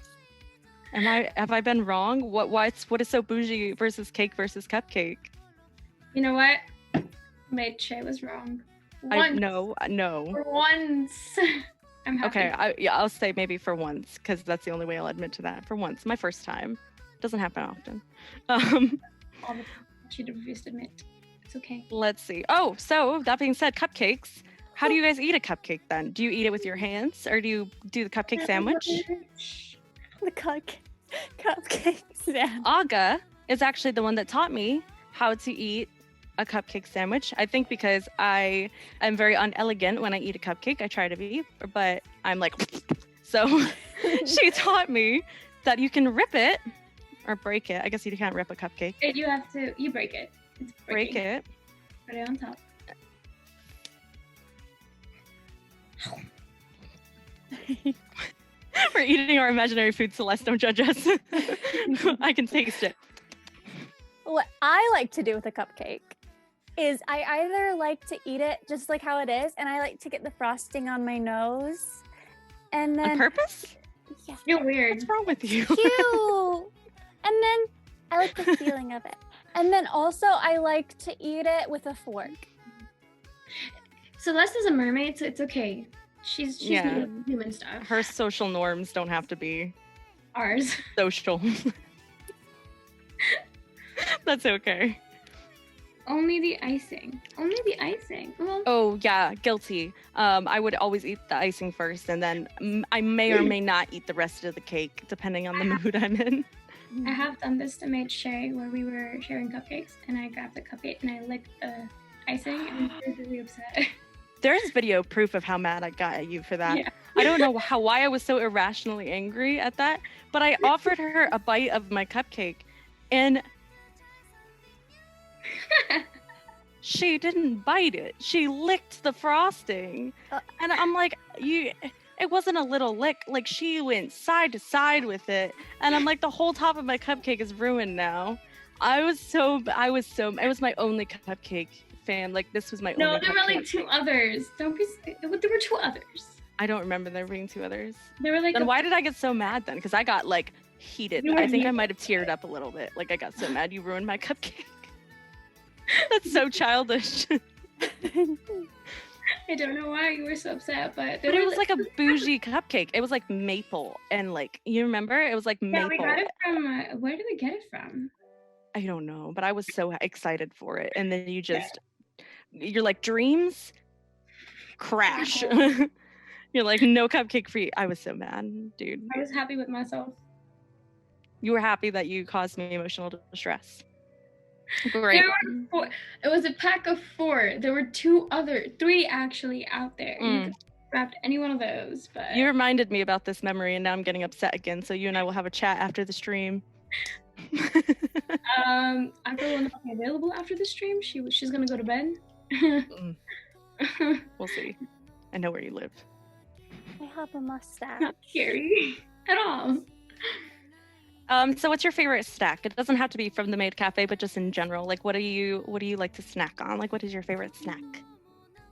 [SPEAKER 2] Have I been wrong? What is so bougie versus cake versus cupcake?
[SPEAKER 4] You know what? Maid Shay was wrong.
[SPEAKER 2] No.
[SPEAKER 4] For once. I'm happy.
[SPEAKER 2] Okay, I'll say maybe for once, because that's the only way I'll admit to that. For once, my first time. Doesn't happen often.
[SPEAKER 4] All the she refused to admit. It's okay.
[SPEAKER 2] Let's see. Oh, so that being said, cupcakes. How do you guys eat a cupcake then? Do you eat it with your hands, or do you do the cupcake sandwich?
[SPEAKER 3] The cupcake sandwich.
[SPEAKER 2] Aga is actually the one that taught me how to eat a cupcake sandwich. I think because I am very unelegant when I eat a cupcake. I try to be, but I'm like, so she taught me that you can rip it or break it. I guess you can't rip a cupcake.
[SPEAKER 4] You break it. It's
[SPEAKER 2] Break
[SPEAKER 4] breaking.
[SPEAKER 2] it.
[SPEAKER 4] Put it on top.
[SPEAKER 2] We're eating our imaginary food, Celeste. Don't judge us. I can taste it.
[SPEAKER 3] What I like to do with a cupcake is I either like to eat it just like how it is, and I like to get the frosting on my nose, and
[SPEAKER 2] On
[SPEAKER 3] then
[SPEAKER 2] purpose?
[SPEAKER 3] yeah,
[SPEAKER 4] You're weird.
[SPEAKER 2] What's wrong with you?
[SPEAKER 3] cute. And then I like the feeling of it. And then also I like to eat it with a fork.
[SPEAKER 4] Celeste is a mermaid, so it's okay. She's
[SPEAKER 2] Yeah.
[SPEAKER 4] doing human stuff.
[SPEAKER 2] Her social norms don't have to be
[SPEAKER 4] Ours.
[SPEAKER 2] social. That's okay.
[SPEAKER 4] Only the icing. Only the icing. Well,
[SPEAKER 2] Oh yeah, guilty. I would always eat the icing first, and then I may or may not eat the rest of the cake, depending on the mood I'm in.
[SPEAKER 4] I have done this to Maid Shay where we were sharing cupcakes, and I grabbed the cupcake and I licked the icing, and she was really upset.
[SPEAKER 2] There's video proof of how mad I got at you for that.
[SPEAKER 4] Yeah.
[SPEAKER 2] I don't know why I was so irrationally angry at that, but I offered her a bite of my cupcake, and she didn't bite it. She licked the frosting, and I'm like, it wasn't a little lick. Like, she went side to side with it, and I'm like, the whole top of my cupcake is ruined now. It was my only cupcake, fam. Like, this was my only
[SPEAKER 4] No, there were
[SPEAKER 2] cupcake.
[SPEAKER 4] like 2 others. There were 2 others.
[SPEAKER 2] I don't remember there being 2 others.
[SPEAKER 4] There were like.
[SPEAKER 2] Then why did I get so mad then? Because I got like heated.
[SPEAKER 4] You were
[SPEAKER 2] I think I
[SPEAKER 4] heated.
[SPEAKER 2] might have teared up a little bit. Like, I got so mad you ruined my cupcake. That's so childish.
[SPEAKER 4] I don't know why you were so upset, but
[SPEAKER 2] But it was like a bougie cupcake. It was like maple, and like, you remember? It was like
[SPEAKER 4] Yeah,
[SPEAKER 2] maple.
[SPEAKER 4] we got it from. Where did we get it from?
[SPEAKER 2] I don't know, but I was so excited for it, and then you're like, dreams crash. You're like, no cupcake for you. I was so mad, dude.
[SPEAKER 4] I was happy with myself.
[SPEAKER 2] You were happy that you caused me emotional distress. Great.
[SPEAKER 4] There were 4. It was a pack of 4. There were 3 actually out there. You could have grabbed any one of those, but
[SPEAKER 2] You reminded me about this memory, and now I'm getting upset again. So you and I will have a chat after the stream.
[SPEAKER 4] April will not be available after the stream. She's gonna go to bed.
[SPEAKER 2] We'll see. I know where you live.
[SPEAKER 3] I have a mustache.
[SPEAKER 4] Not scary at all.
[SPEAKER 2] So what's your favorite snack? It doesn't have to be from the Maid Cafe, but just in general. Like, what do you like to snack on? Like, what is your favorite snack?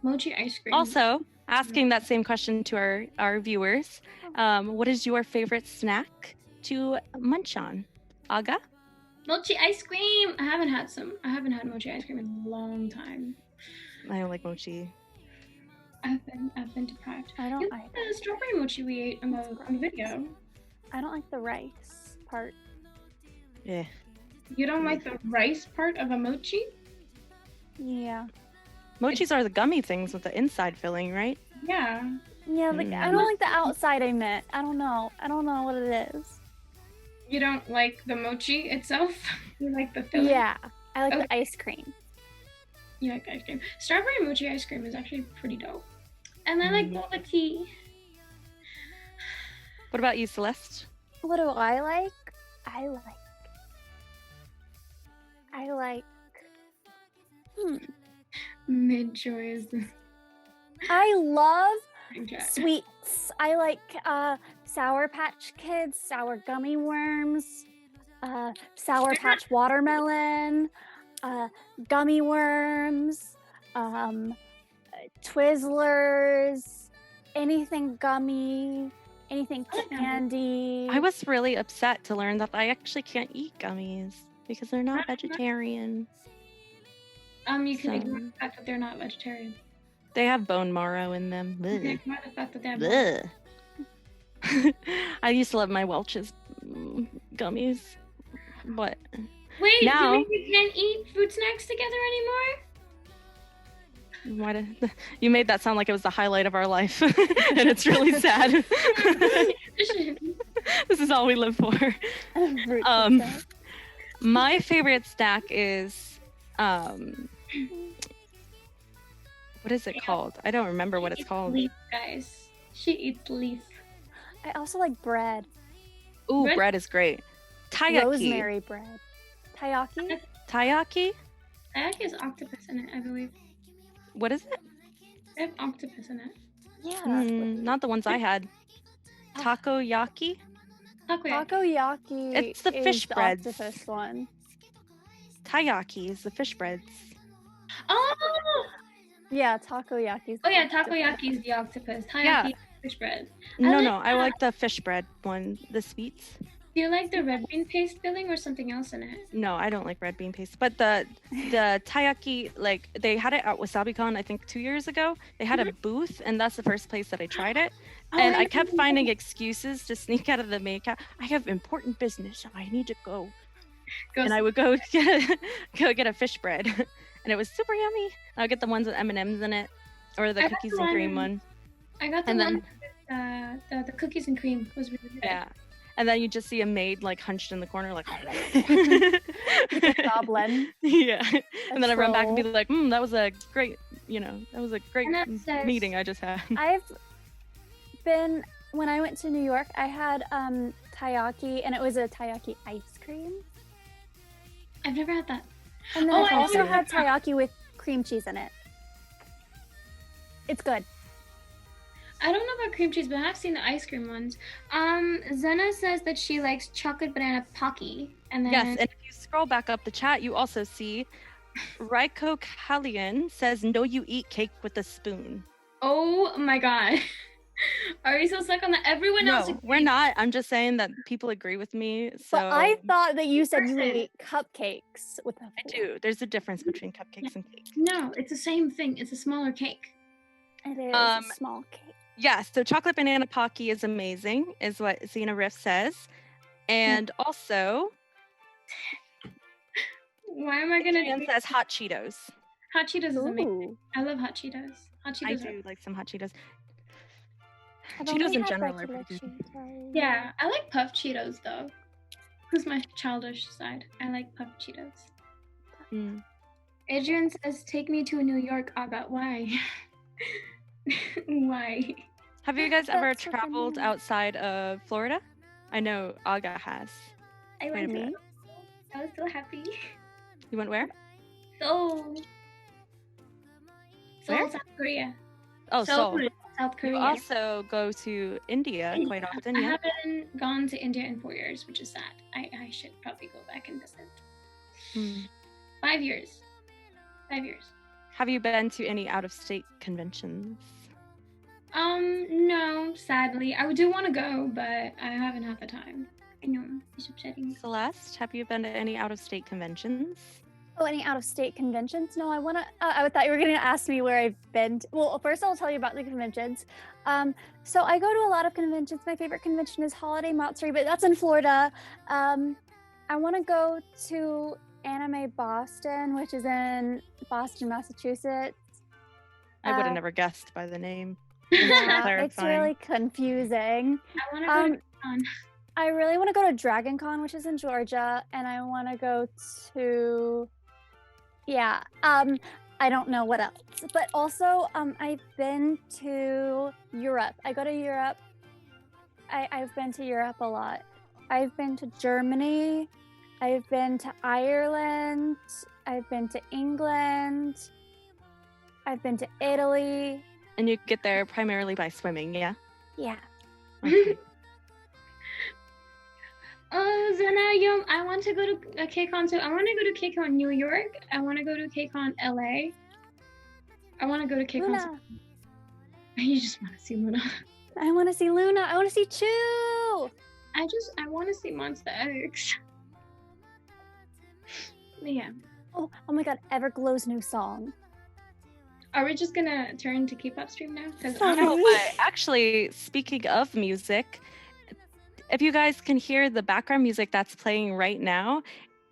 [SPEAKER 4] Mochi ice cream.
[SPEAKER 2] Also, asking that same question to our viewers, what is your favorite snack to munch on? Aga?
[SPEAKER 4] mochi ice cream. I haven't had mochi ice cream in a long time.
[SPEAKER 2] I don't like mochi.
[SPEAKER 4] I've been deprived.
[SPEAKER 3] I
[SPEAKER 4] You
[SPEAKER 3] don't
[SPEAKER 4] like
[SPEAKER 3] like
[SPEAKER 4] the strawberry mochi we ate on the video.
[SPEAKER 3] I don't like the rice part.
[SPEAKER 2] Yeah.
[SPEAKER 4] You don't like the rice part of a mochi?
[SPEAKER 3] Yeah.
[SPEAKER 2] Mochis are the gummy things with the inside filling, right?
[SPEAKER 4] Yeah.
[SPEAKER 3] Yeah, like I don't like the outside I meant. I don't know what it is.
[SPEAKER 4] You don't like the mochi itself? You like the filling?
[SPEAKER 3] Yeah. I like
[SPEAKER 4] Okay.
[SPEAKER 3] the ice cream.
[SPEAKER 4] You like ice cream. Strawberry mochi ice cream is actually pretty dope. And I like boba tea.
[SPEAKER 2] What about you, Celeste?
[SPEAKER 3] What do I like? I like
[SPEAKER 4] Mid-joy is the
[SPEAKER 3] I love
[SPEAKER 4] chat.
[SPEAKER 3] sweets. I like Sour Patch Kids, sour gummy worms, Sour Patch watermelon, gummy worms, Twizzlers, anything gummy, anything candy.
[SPEAKER 2] I was really upset to learn that I actually can't eat gummies because they're not vegetarian.
[SPEAKER 4] You can
[SPEAKER 2] So-
[SPEAKER 4] ignore the fact that they're not vegetarian.
[SPEAKER 2] They have bone marrow in them.
[SPEAKER 4] You can
[SPEAKER 2] Blech.
[SPEAKER 4] ignore the fact that they have
[SPEAKER 2] Blech. I used to love my Welch's gummies. But
[SPEAKER 4] Wait,
[SPEAKER 2] Now-
[SPEAKER 4] do we can't eat fruit snacks together
[SPEAKER 2] why did you made that sound like it was the highlight of our life? And it's really sad.
[SPEAKER 4] anymore?
[SPEAKER 2] This is all we live for.
[SPEAKER 3] Fruit
[SPEAKER 2] Um,
[SPEAKER 3] snack.
[SPEAKER 2] My favorite snack is what is it called? I don't remember what
[SPEAKER 4] She
[SPEAKER 2] it's
[SPEAKER 4] eats
[SPEAKER 2] called.
[SPEAKER 4] Leaf, guys. She eats leaf.
[SPEAKER 3] I also like bread.
[SPEAKER 2] Ooh,
[SPEAKER 4] Bread?
[SPEAKER 2] bread is great. Taiyaki.
[SPEAKER 3] Rosemary bread. Taiyaki?
[SPEAKER 2] Taiyaki?
[SPEAKER 4] Taiyaki has octopus in it, I believe.
[SPEAKER 2] What is it?
[SPEAKER 4] They have octopus in it.
[SPEAKER 3] Yeah.
[SPEAKER 2] Not the ones I had. Takoyaki?
[SPEAKER 4] Takoyaki.
[SPEAKER 3] Takoyaki.
[SPEAKER 2] It's the
[SPEAKER 3] is
[SPEAKER 2] fish
[SPEAKER 3] the
[SPEAKER 2] breads.
[SPEAKER 3] octopus one.
[SPEAKER 2] Taiyaki is the fish breads.
[SPEAKER 4] Oh!
[SPEAKER 3] Yeah, takoyaki.
[SPEAKER 4] Oh yeah, takoyaki is the octopus. Taiyaki
[SPEAKER 2] Yeah.
[SPEAKER 4] is fish bread.
[SPEAKER 2] No,
[SPEAKER 4] like
[SPEAKER 2] no, I
[SPEAKER 4] that.
[SPEAKER 2] like the fish bread one, the sweets.
[SPEAKER 4] Do you like the red bean paste filling or something else in it?
[SPEAKER 2] No, I don't like red bean paste. But the taiyaki, like they had it at WasabiCon, I think 2 years ago. They had a booth, and that's the first place that I tried it.
[SPEAKER 4] Oh,
[SPEAKER 2] And I
[SPEAKER 4] know.
[SPEAKER 2] kept finding excuses to sneak out of the makeup. I have important business, so I need to go. And I would go get a fish bread, and it was super yummy. I would get the ones with M&Ms in it, or the
[SPEAKER 4] I got
[SPEAKER 2] cookies
[SPEAKER 4] the
[SPEAKER 2] and cream
[SPEAKER 4] one-
[SPEAKER 2] one.
[SPEAKER 4] I got the
[SPEAKER 2] and
[SPEAKER 4] one with the cookies and cream was really good.
[SPEAKER 2] Yeah. And then you just see a maid like hunched in the corner, like.
[SPEAKER 3] Goblin.
[SPEAKER 2] Yeah. And then I run back and be
[SPEAKER 3] troll.
[SPEAKER 2] like, that was a great, that was a great
[SPEAKER 4] And that's
[SPEAKER 2] meeting I just had.
[SPEAKER 3] I've been when I went to New York. I had taiyaki, and it was a taiyaki ice cream.
[SPEAKER 4] I've never had that.
[SPEAKER 3] And then
[SPEAKER 4] Oh,
[SPEAKER 3] I
[SPEAKER 4] I
[SPEAKER 3] also
[SPEAKER 4] did.
[SPEAKER 3] had taiyaki with cream cheese in it. It's good.
[SPEAKER 4] I don't know about cream cheese, but I've seen the ice cream ones. Zena says that she likes chocolate banana pocky, and then
[SPEAKER 2] Yes, and if you scroll back up the chat, you also see Raiko Kallian says, "No, you eat cake with a spoon."
[SPEAKER 4] oh my god, are we so stuck on that? Everyone else.
[SPEAKER 2] No, we're not. I'm just saying that people agree with me. So
[SPEAKER 3] But I thought that you said you
[SPEAKER 4] Person.
[SPEAKER 3] ate cupcakes with a
[SPEAKER 2] I do. There's a difference between cupcakes and cake.
[SPEAKER 4] No, it's the same thing. It's a smaller cake.
[SPEAKER 3] It is
[SPEAKER 2] Um,
[SPEAKER 3] a small cake.
[SPEAKER 2] Yes, so chocolate banana pocky is amazing, is what Xena Riff says. And also,
[SPEAKER 4] Why am I gonna
[SPEAKER 2] Adrian
[SPEAKER 4] do
[SPEAKER 2] says hot Cheetos.
[SPEAKER 4] hot Cheetos? Is amazing.
[SPEAKER 3] Ooh.
[SPEAKER 4] I love hot Cheetos. Hot
[SPEAKER 2] I
[SPEAKER 4] Cheetos.
[SPEAKER 2] do like some hot Cheetos.
[SPEAKER 3] I've
[SPEAKER 2] Cheetos
[SPEAKER 3] only
[SPEAKER 2] in
[SPEAKER 3] had
[SPEAKER 2] general are
[SPEAKER 3] regular
[SPEAKER 2] pretty good.
[SPEAKER 3] Cheetos.
[SPEAKER 4] Yeah, I like puffed Cheetos though. Who's my childish side? I like puffed Cheetos.
[SPEAKER 2] Mm.
[SPEAKER 4] Adrian says, "Take me to New York, Aga." Why? Why?
[SPEAKER 2] Have you guys ever
[SPEAKER 3] That's what I
[SPEAKER 2] traveled
[SPEAKER 3] mean.
[SPEAKER 2] outside of Florida? I know Aga has.
[SPEAKER 4] I
[SPEAKER 2] Wait a
[SPEAKER 4] went.
[SPEAKER 2] minute.
[SPEAKER 4] I was so happy.
[SPEAKER 2] You went where?
[SPEAKER 4] Seoul.
[SPEAKER 2] Where?
[SPEAKER 4] Seoul, South Korea.
[SPEAKER 2] Oh, Seoul.
[SPEAKER 4] South
[SPEAKER 2] You
[SPEAKER 4] Korea.
[SPEAKER 2] also go to India quite often,
[SPEAKER 4] I
[SPEAKER 2] yeah?
[SPEAKER 4] haven't gone to India in 4 years, which is sad. I should probably go back and visit.
[SPEAKER 2] Mm.
[SPEAKER 4] 5 years. 5 years.
[SPEAKER 2] Have you been to any out-of-state conventions?
[SPEAKER 4] No, sadly. I do want to go, but I haven't had the time. I know, it's upsetting.
[SPEAKER 2] Celeste, have you been to any out-of-state conventions?
[SPEAKER 3] Oh, any out-of-state conventions? No, I want to. I thought you were going to ask me where I've been. Well, first I'll tell you about the conventions. So I go to a lot of conventions. My favorite convention is Holiday Matsuri, but that's in Florida. I want to go to Anime Boston, which is in Boston, Massachusetts.
[SPEAKER 2] I would have
[SPEAKER 3] Uh,
[SPEAKER 2] never guessed by the name.
[SPEAKER 3] Yeah, it's
[SPEAKER 2] Clarifying.
[SPEAKER 3] really confusing.
[SPEAKER 4] I want to go to Japan.
[SPEAKER 3] I really want to go to Dragon Con, which is in Georgia, and I want to go to, I don't know what else, but also I've been to Europe. I go to Europe. I've been to Europe a lot. I've been to Germany. I've been to Ireland. I've been to England. I've been to Italy.
[SPEAKER 2] And you get there primarily by swimming, yeah?
[SPEAKER 3] Yeah.
[SPEAKER 2] Okay.
[SPEAKER 4] Oh, Zena, I want to go to a KCON too. I want to go to KCON New York. I want to go to KCON LA. I want to go to KCON.
[SPEAKER 3] Luna.
[SPEAKER 4] You just want to see Luna.
[SPEAKER 3] I want to see Luna. I want to see Chu.
[SPEAKER 4] I want to see Monster X. Yeah.
[SPEAKER 3] Oh my God, Everglow's new song.
[SPEAKER 4] Are we just gonna turn to K-pop stream now? Because
[SPEAKER 2] No, but actually, speaking of music, if you guys can hear the background music that's playing right now,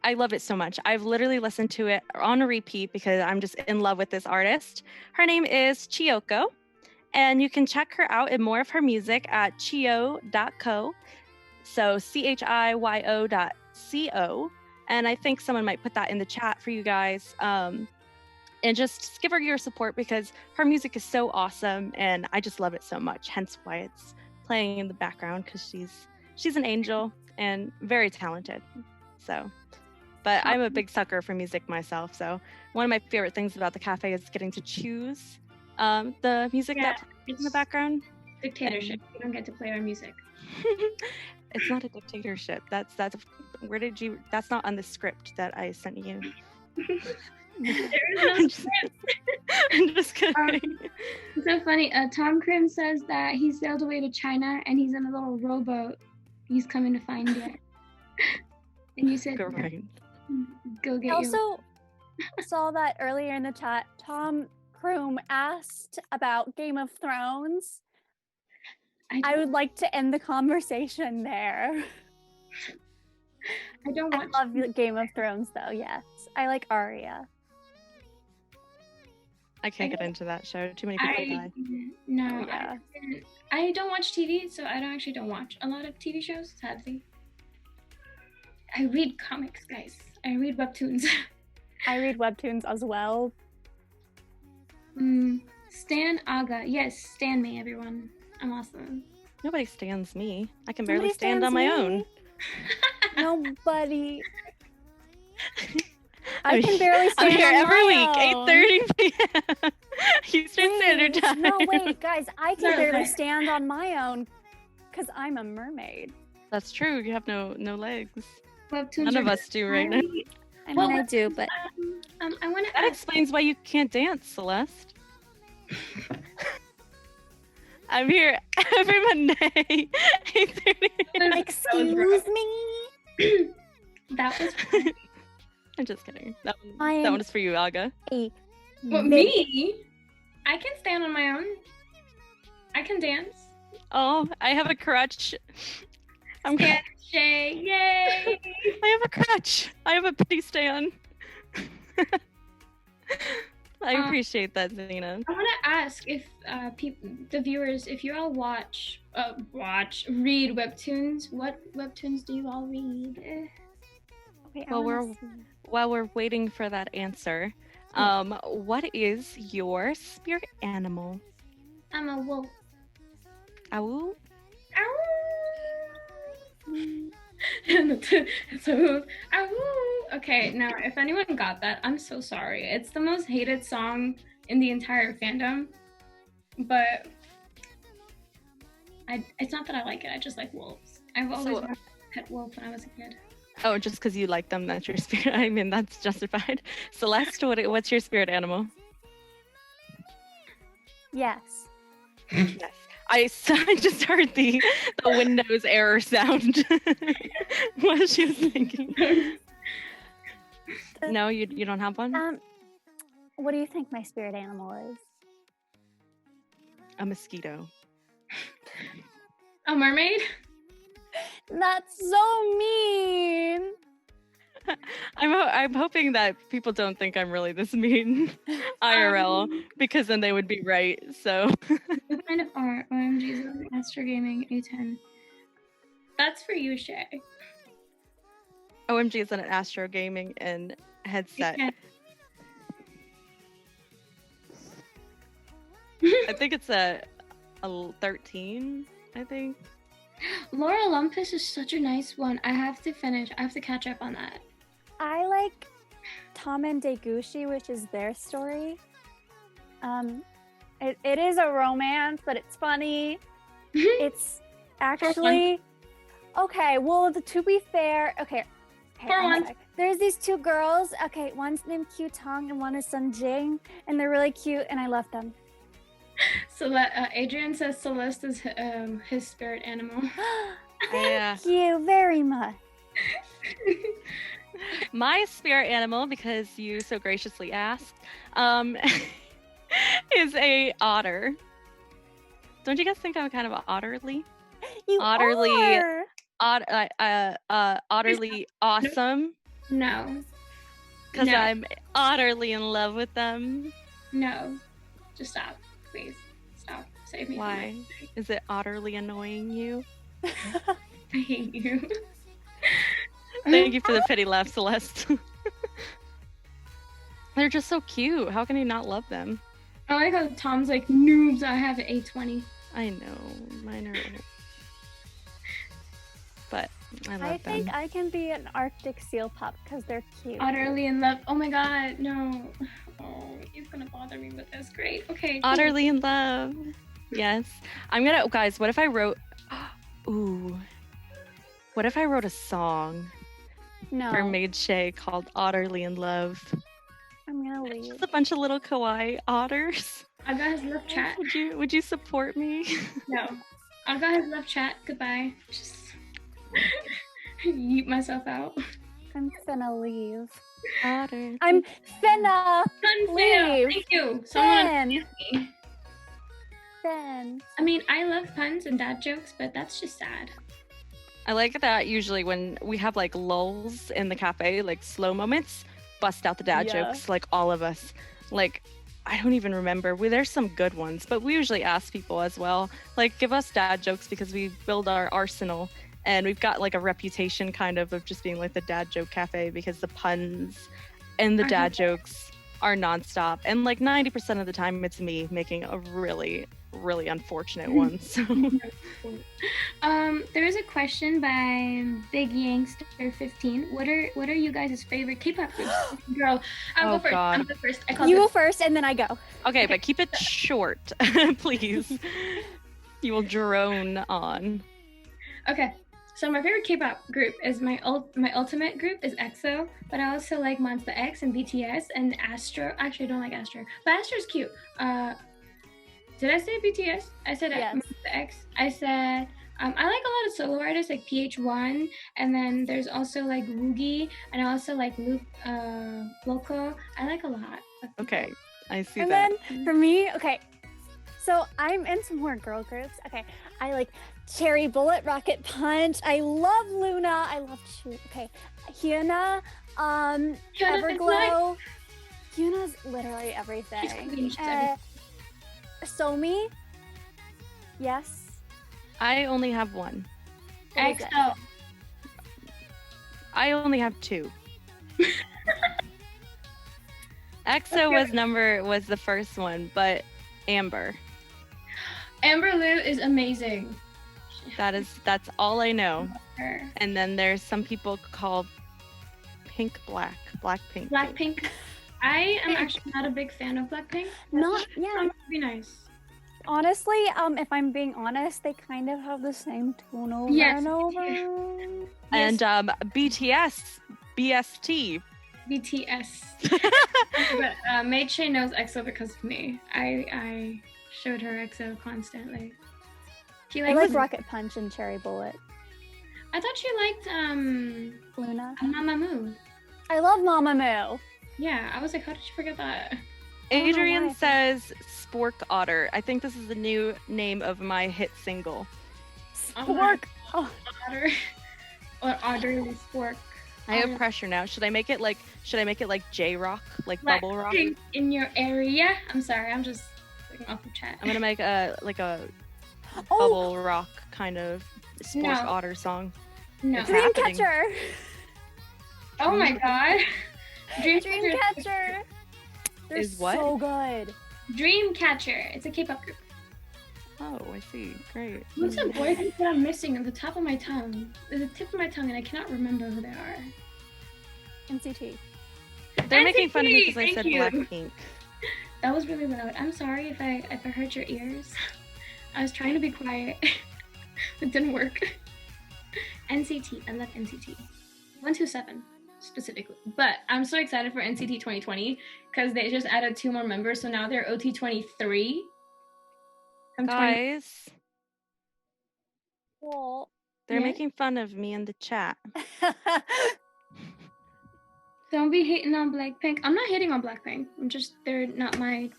[SPEAKER 2] I love it so much. I've literally listened to it on a repeat because I'm just in love with this artist. Her name is Chiyoko, and you can check her out and more of her music at chiyo.co. So chiyo.co. And I think someone might put that in the chat for you guys. And just give her your support because her music is so awesome and I just love it so much. Hence why it's playing in the background because she's an angel and very talented. So, but I'm a big sucker for music myself. So one of my favorite things about the cafe is getting to choose the music that plays in the background.
[SPEAKER 4] Dictatorship. We don't get to play our music.
[SPEAKER 2] It's not a dictatorship. That's where did you? That's not on the script that I sent you.
[SPEAKER 4] There is no script.
[SPEAKER 2] I'm just kidding.
[SPEAKER 4] It's so funny. Tom Krim says that he sailed away to China and he's in a little rowboat. He's coming to find you. And you said,
[SPEAKER 2] Great.
[SPEAKER 4] go get
[SPEAKER 3] I
[SPEAKER 4] you.
[SPEAKER 3] also saw that earlier in the chat. Tom Kroom asked about Game of Thrones. I would like to end the conversation there.
[SPEAKER 4] I don't
[SPEAKER 3] I
[SPEAKER 4] watch.
[SPEAKER 3] love Game of Thrones, though. Yes, I like Arya.
[SPEAKER 2] I can't get into that show. Too many people die.
[SPEAKER 4] No,
[SPEAKER 3] Yeah.
[SPEAKER 4] I don't watch TV, so I don't watch a lot of TV shows, sadly. I read comics, guys. I read webtoons.
[SPEAKER 3] I read webtoons as well.
[SPEAKER 4] Stan Aga. Yes, stan me, everyone. I'm awesome.
[SPEAKER 2] Nobody stands me. I can
[SPEAKER 3] Nobody
[SPEAKER 2] barely stand on
[SPEAKER 3] stands
[SPEAKER 2] my
[SPEAKER 3] me.
[SPEAKER 2] own.
[SPEAKER 3] Nobody.
[SPEAKER 2] I'm
[SPEAKER 3] I can barely
[SPEAKER 2] I'm
[SPEAKER 3] stand
[SPEAKER 2] here
[SPEAKER 3] on
[SPEAKER 2] every
[SPEAKER 3] my
[SPEAKER 2] week,
[SPEAKER 3] own.
[SPEAKER 2] 8:30 p.m. Eastern Standard
[SPEAKER 3] Wait,
[SPEAKER 2] Time.
[SPEAKER 3] no, wait, guys. I can
[SPEAKER 4] No,
[SPEAKER 3] barely
[SPEAKER 4] wait.
[SPEAKER 3] stand on my own because I'm a mermaid.
[SPEAKER 2] That's true. You have no legs.
[SPEAKER 4] Webtoons
[SPEAKER 2] None
[SPEAKER 4] are
[SPEAKER 2] of us do right now.
[SPEAKER 4] great.
[SPEAKER 3] I mean,
[SPEAKER 4] Well,
[SPEAKER 3] I do, but
[SPEAKER 4] I want to
[SPEAKER 2] That
[SPEAKER 4] ask.
[SPEAKER 2] explains why you can't dance, Celeste. I'm here every Monday, 8:30.
[SPEAKER 3] excuse me.
[SPEAKER 4] That was fun.
[SPEAKER 2] I'm just kidding. That
[SPEAKER 3] I
[SPEAKER 2] one
[SPEAKER 3] am
[SPEAKER 2] is for you, Aga.
[SPEAKER 4] What, me? I can stand on my own. I can dance.
[SPEAKER 2] Oh, I have a crutch. I'm
[SPEAKER 4] Stand, Shay, yay!
[SPEAKER 2] I have a crutch. I have a pity stand. I appreciate that, Zena.
[SPEAKER 4] I want to ask if the viewers, if you all read webtoons, what webtoons do you all read?
[SPEAKER 3] Okay,
[SPEAKER 2] Well, while we're waiting for that answer, what is your spirit animal?
[SPEAKER 4] I'm a wolf.
[SPEAKER 2] Ow?
[SPEAKER 4] So, okay, now if anyone got that, I'm so sorry. It's the most hated song in the entire fandom, but it's not that I like it. I just like wolves. I've always wanted a pet wolf when I was a kid.
[SPEAKER 2] Oh, just because you like them, that's your spirit. I mean, that's justified. Celeste, what's your spirit animal?
[SPEAKER 3] yes.
[SPEAKER 2] Yes. I just heard the Windows error sound while she was thinking. No, you don't have one?
[SPEAKER 3] What do you think my spirit animal is?
[SPEAKER 2] A mosquito.
[SPEAKER 4] A mermaid?
[SPEAKER 3] That's so mean.
[SPEAKER 2] I'm hoping that people don't think I'm really this mean IRL, because then they would be right. So
[SPEAKER 4] What kind of art? OMG's Astro Gaming A10. That's for you, Shay.
[SPEAKER 2] OMG is an Astro Gaming and headset.
[SPEAKER 4] Yeah.
[SPEAKER 2] I think it's a 13. I think.
[SPEAKER 4] Laura Lumpus is such a nice one. I have to catch up on that.
[SPEAKER 3] I like Tom and Degushi, which is their story. It is a romance, but it's funny. It's actually okay. Well, to be fair, okay. I'm sorry. There's these two girls. Okay, one's named Q Tong and one is Sun Jing, and they're really cute, and I love them.
[SPEAKER 4] So Adrian says Celeste is his spirit animal.
[SPEAKER 2] Yeah.
[SPEAKER 3] Thank you very much.
[SPEAKER 2] My spirit animal, because you so graciously asked, is a otter. Don't you guys think I'm kind of otterly?
[SPEAKER 3] You
[SPEAKER 2] Otterly-
[SPEAKER 3] are.
[SPEAKER 2] Otterly awesome,
[SPEAKER 4] No.
[SPEAKER 2] because
[SPEAKER 4] No.
[SPEAKER 2] I'm utterly in love with them.
[SPEAKER 4] No. Just stop. Please. Stop. Save me.
[SPEAKER 2] Why? Is it utterly annoying you?
[SPEAKER 4] I hate you.
[SPEAKER 2] Thank you for the pity laugh, Celeste. They're just so cute. How can you not love them?
[SPEAKER 4] I like how Tom's like, noobs, I have an A20.
[SPEAKER 2] I know, mine are. But I love
[SPEAKER 3] I
[SPEAKER 2] them.
[SPEAKER 3] think I can be an Arctic seal pup because they're cute.
[SPEAKER 4] Utterly in love. Oh my god, no. Oh, he's gonna bother me with this. Great. Okay. cool.
[SPEAKER 2] Utterly in love. Yes. Guys, what if I wrote, ooh, what if I wrote a song
[SPEAKER 3] No,
[SPEAKER 2] for Maid Shay called Utterly in Love?
[SPEAKER 3] I'm gonna leave.
[SPEAKER 2] Just a bunch of little kawaii otters.
[SPEAKER 4] I've got his love chat.
[SPEAKER 2] Would you support me?
[SPEAKER 4] No. I've got his love chat. Goodbye. Just yeet myself out.
[SPEAKER 3] I'm finna leave.
[SPEAKER 2] Otter.
[SPEAKER 3] I'm finna
[SPEAKER 4] Unfair.
[SPEAKER 3] leave.
[SPEAKER 4] Thank you. Someone
[SPEAKER 3] Finn.
[SPEAKER 4] me.
[SPEAKER 3] Finn.
[SPEAKER 4] I mean, I love puns and dad jokes, but that's just sad.
[SPEAKER 2] I like that usually when we have like lulls in the cafe, like slow moments, bust out the dad
[SPEAKER 3] Yeah.
[SPEAKER 2] jokes, like all of us. Like, I don't even remember. There's some good ones, but we usually ask people as well, like, give us dad jokes because we build our arsenal. And we've got like a reputation kind of just being like the dad joke cafe because the puns and the dad jokes are nonstop. And like 90% of the time it's me making a really really unfortunate ones. So.
[SPEAKER 4] There is a question by Big Yangster 15. What are you guys' favorite K-pop groups? Girl, I'll go first.
[SPEAKER 2] God.
[SPEAKER 4] I'll go first.
[SPEAKER 3] You go first, and then I go.
[SPEAKER 2] Okay, but keep it short, please. You will drone on.
[SPEAKER 4] Okay, so my favorite K-pop group is my ultimate group is EXO, but I also like Monsta X and BTS and Astro. Actually, I don't like Astro, but Astro's cute. Did I say BTS? I said
[SPEAKER 3] Yes.
[SPEAKER 4] Monsta X. I said I like a lot of solo artists like PH1, and then there's also like Woogie, and I also like Luke Loco. I like a lot.
[SPEAKER 2] Okay, I see
[SPEAKER 3] And
[SPEAKER 2] that.
[SPEAKER 3] then for me, okay, so I'm into more girl groups. Okay, I like Cherry Bullet, Rocket Punch. I love Luna. I love okay, Hyuna, Everglow. Hyuna's literally everything. Somi. Yes.
[SPEAKER 2] I only have one.
[SPEAKER 3] What is it?
[SPEAKER 4] EXO.
[SPEAKER 2] I only have two. EXO was the first one, but Amber.
[SPEAKER 4] Amber Liu is amazing.
[SPEAKER 2] That's all I know.
[SPEAKER 4] Her.
[SPEAKER 2] And then there's some people called Blackpink.
[SPEAKER 4] Blackpink. I am actually not a big fan of Blackpink.
[SPEAKER 3] Yeah.
[SPEAKER 4] Be nice.
[SPEAKER 3] Honestly, if I'm being honest, they kind of have the same tone over
[SPEAKER 4] Yes.
[SPEAKER 3] and over.
[SPEAKER 2] And BTS, BST.
[SPEAKER 4] BTS. But Maid knows EXO because of me. I showed her EXO constantly. She
[SPEAKER 3] I like Rocket Punch and Cherry Bullet.
[SPEAKER 4] I thought she liked
[SPEAKER 3] Luna.
[SPEAKER 4] Mamamoo.
[SPEAKER 3] I love Mamamoo.
[SPEAKER 4] Yeah, I was like, how did you forget that?
[SPEAKER 2] Adrian
[SPEAKER 3] why.
[SPEAKER 2] says Spork Otter. I think this is the new name of my hit single.
[SPEAKER 3] Spork. Oh,
[SPEAKER 4] Otter. Or Otter Spork.
[SPEAKER 2] I have pressure now. Should I make it like J-Rock, like bubble rock?
[SPEAKER 4] In your area. I'm sorry, I'm just looking off the chat.
[SPEAKER 2] I'm gonna make a bubble rock kind of Spork Otter song.
[SPEAKER 4] No.
[SPEAKER 2] It's happening.
[SPEAKER 3] Dreamcatcher.
[SPEAKER 4] Oh my god.
[SPEAKER 3] Dreamcatcher. They're
[SPEAKER 2] Is what?
[SPEAKER 3] so good.
[SPEAKER 4] Dreamcatcher. It's a K-pop group.
[SPEAKER 2] Oh, I see. Great.
[SPEAKER 4] What's the boy group that I'm missing at the top of my tongue? There's a tip of my tongue and I cannot remember who they are.
[SPEAKER 3] NCT.
[SPEAKER 2] They're making fun of me because I
[SPEAKER 4] Thank
[SPEAKER 2] said
[SPEAKER 4] you.
[SPEAKER 2] Blackpink.
[SPEAKER 4] That was really loud. I'm sorry if I hurt your ears. I was trying to be quiet. It didn't work. NCT. I love NCT. 127 specifically. But I'm so excited for NCT 2020 because they just added 2 more members. So now they're OT 23.
[SPEAKER 2] Guys,
[SPEAKER 3] Well,
[SPEAKER 2] they're
[SPEAKER 4] Yeah?
[SPEAKER 2] making fun of me in the chat.
[SPEAKER 4] Don't be hating on Blackpink. I'm not hating on Blackpink. They're not my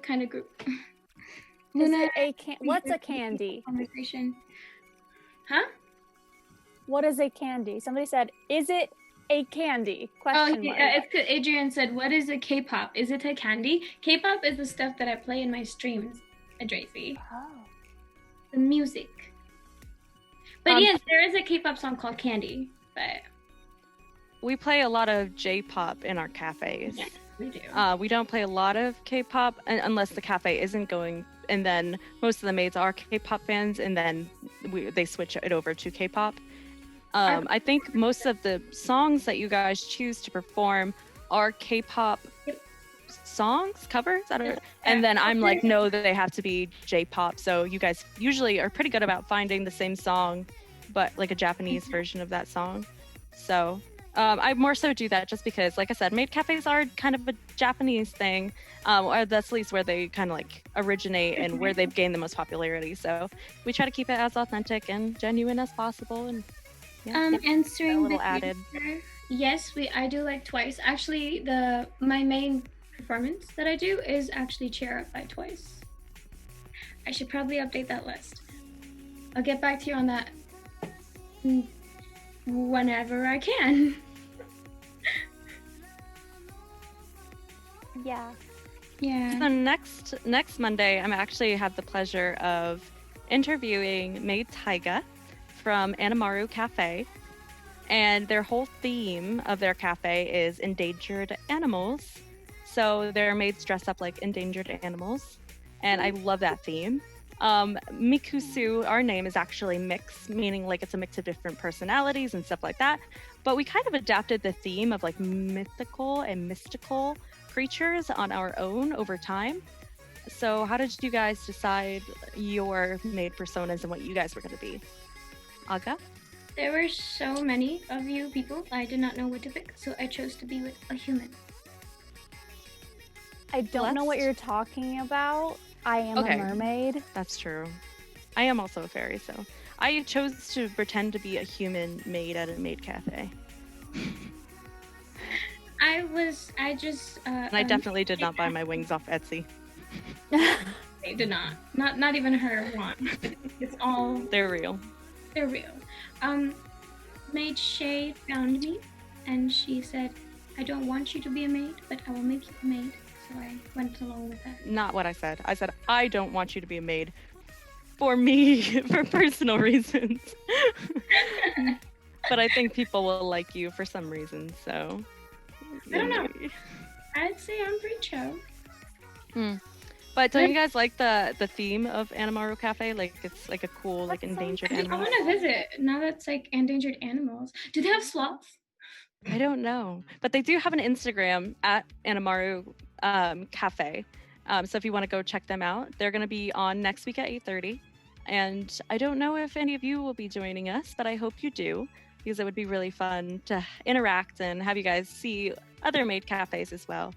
[SPEAKER 4] kind of group.
[SPEAKER 3] is it what's a candy?
[SPEAKER 4] Conversation. Huh?
[SPEAKER 3] What is a candy? Somebody said, "Is it a candy?"
[SPEAKER 4] Oh,
[SPEAKER 3] Question mark.
[SPEAKER 4] yeah, it's 'cause Adrian said, "What is a K-pop? Is it a candy?" K-pop is the stuff that I play in my streams, Tracy.
[SPEAKER 3] Oh.
[SPEAKER 4] The music. But yes, there is a K-pop song called Candy. But
[SPEAKER 2] We play a lot of J-pop in our cafes.
[SPEAKER 4] yes, we do.
[SPEAKER 2] We don't play a lot of K-pop unless the cafe isn't going, and then most of the maids are K-pop fans, and then they switch it over to K-pop. I think most of the songs that you guys choose to perform are K-pop songs, covers. I don't know. And then I'm like, no, they have to be J-pop. So you guys usually are pretty good about finding the same song, but like a Japanese version of that song. So I more so do that just because, like I said, maid cafes are kind of a Japanese thing, or that's at least where they kind of like originate and where they've gained the most popularity. So we try to keep it as authentic and genuine as possible. And
[SPEAKER 4] Answering
[SPEAKER 2] a little
[SPEAKER 4] the
[SPEAKER 2] added.
[SPEAKER 4] answer, yes, I do like Twice. Actually, my main performance that I do is actually Cheer Up by Twice. I should probably update that list. I'll get back to you on that whenever I can.
[SPEAKER 3] Yeah.
[SPEAKER 4] Yeah.
[SPEAKER 2] So next Monday, I'm actually have the pleasure of interviewing Maid Taiga from Anamaru Cafe, and their whole theme of their cafe is endangered animals. So their maids dress up like endangered animals, and I love that theme. Mikkusu, our name is actually mix, meaning like it's a mix of different personalities and stuff like that. But we kind of adapted the theme of like mythical and mystical creatures on our own over time. So how did you guys decide your maid personas and what you guys were going to be? Aga?
[SPEAKER 4] There were so many of you people, I did not know what to pick, so I chose to be with a human.
[SPEAKER 3] I don't know what
[SPEAKER 2] Celeste?
[SPEAKER 3] you're talking about. I am
[SPEAKER 2] Okay.
[SPEAKER 3] a mermaid.
[SPEAKER 2] That's true. I am also a fairy, so I chose to pretend to be a human maid at a maid cafe.
[SPEAKER 4] I just
[SPEAKER 2] And I definitely did not buy my wings off Etsy.
[SPEAKER 4] They did not. Not even her one. It's all
[SPEAKER 2] They're real.
[SPEAKER 4] they're real. Maid Shay found me and she said, I don't want you to be a maid, but I will make you a maid. So I went along with that.
[SPEAKER 2] Not what I said. I said, I don't want you to be a maid for me, for personal reasons. But I think people will like you for some reason, so.
[SPEAKER 4] I don't know. I'd say I'm pretty chill.
[SPEAKER 2] But don't you guys like the theme of Anamaru Cafe? Like it's like a cool, like
[SPEAKER 3] That sounds
[SPEAKER 2] endangered
[SPEAKER 3] cool.
[SPEAKER 4] I
[SPEAKER 2] animal.
[SPEAKER 4] want to visit. Now that's like endangered animals. Do they have sloths?
[SPEAKER 2] I don't know, but they do have an Instagram at Anamaru Cafe. So if you want to go check them out, they're going to be on next week at 8:30. And I don't know if any of you will be joining us, but I hope you do, because it would be really fun to interact and have you guys see other maid cafes as well.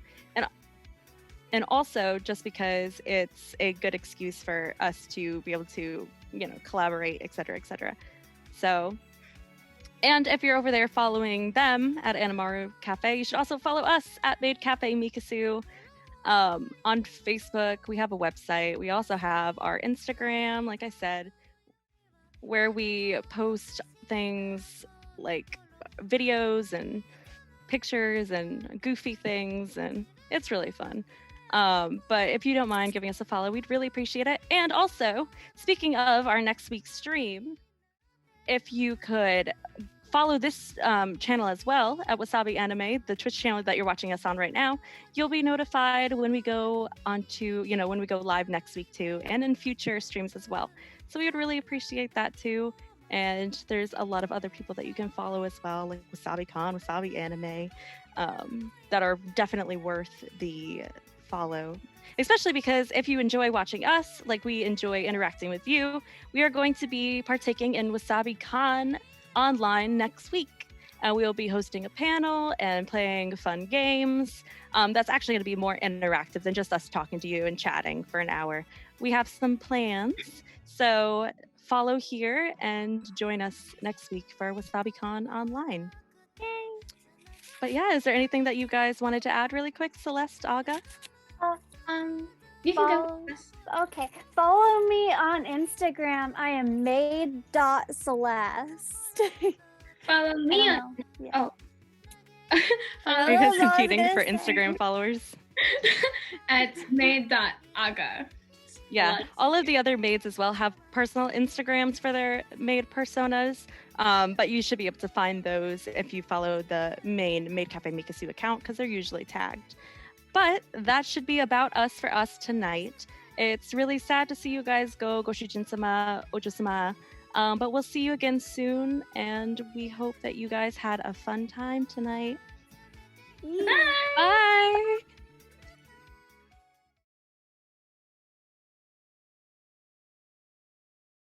[SPEAKER 2] And also just because it's a good excuse for us to be able to, collaborate, et cetera, et cetera. So, and if you're over there following them at Anamaru Cafe, you should also follow us at Maid Cafe Mikkusu. On Facebook, we have a website. We also have our Instagram, like I said, where we post things like videos and pictures and goofy things, and it's really fun. But if you don't mind giving us a follow, we'd really appreciate it. And also, speaking of our next week's stream, if you could follow this channel as well at Wasabi Anime, the Twitch channel that you're watching us on right now, you'll be notified when we go onto, when we go live next week too, and in future streams as well. So we would really appreciate that too. And there's a lot of other people that you can follow as well, like Wasabi Con, Wasabi Anime, that are definitely worth the follow. Especially because if you enjoy watching us, like we enjoy interacting with you, we are going to be partaking in Wasabi Con online next week. We will be hosting a panel and playing fun games. That's actually going to be more interactive than just us talking to you and chatting for an hour. We have some plans, so follow here and join us next week for Wasabi Con online.
[SPEAKER 3] Yay.
[SPEAKER 2] But yeah, is there anything that you guys wanted to add really quick, Celeste, Aga?
[SPEAKER 4] You can
[SPEAKER 3] Follow-
[SPEAKER 4] go first.
[SPEAKER 3] Okay, follow me on Instagram. I am maid.celeste.
[SPEAKER 4] Follow me on.
[SPEAKER 3] Yeah.
[SPEAKER 2] Are
[SPEAKER 4] Follow
[SPEAKER 2] you guys
[SPEAKER 3] Oh, I was
[SPEAKER 2] competing
[SPEAKER 3] gonna
[SPEAKER 2] for
[SPEAKER 3] say.
[SPEAKER 2] Instagram followers?
[SPEAKER 4] at maid.aga.
[SPEAKER 2] Yeah,
[SPEAKER 4] What?
[SPEAKER 2] all of the other maids as well have personal Instagrams for their maid personas, but you should be able to find those if you follow the main Maid Cafe Mikkusu account, because they're usually tagged. But that should be about us for us tonight. It's really sad to see you guys go, Goshujin-sama, Ojo-sama, but we'll see you again soon, and we hope that you guys had a fun time tonight.
[SPEAKER 3] Yeah.
[SPEAKER 4] Bye.
[SPEAKER 2] Bye!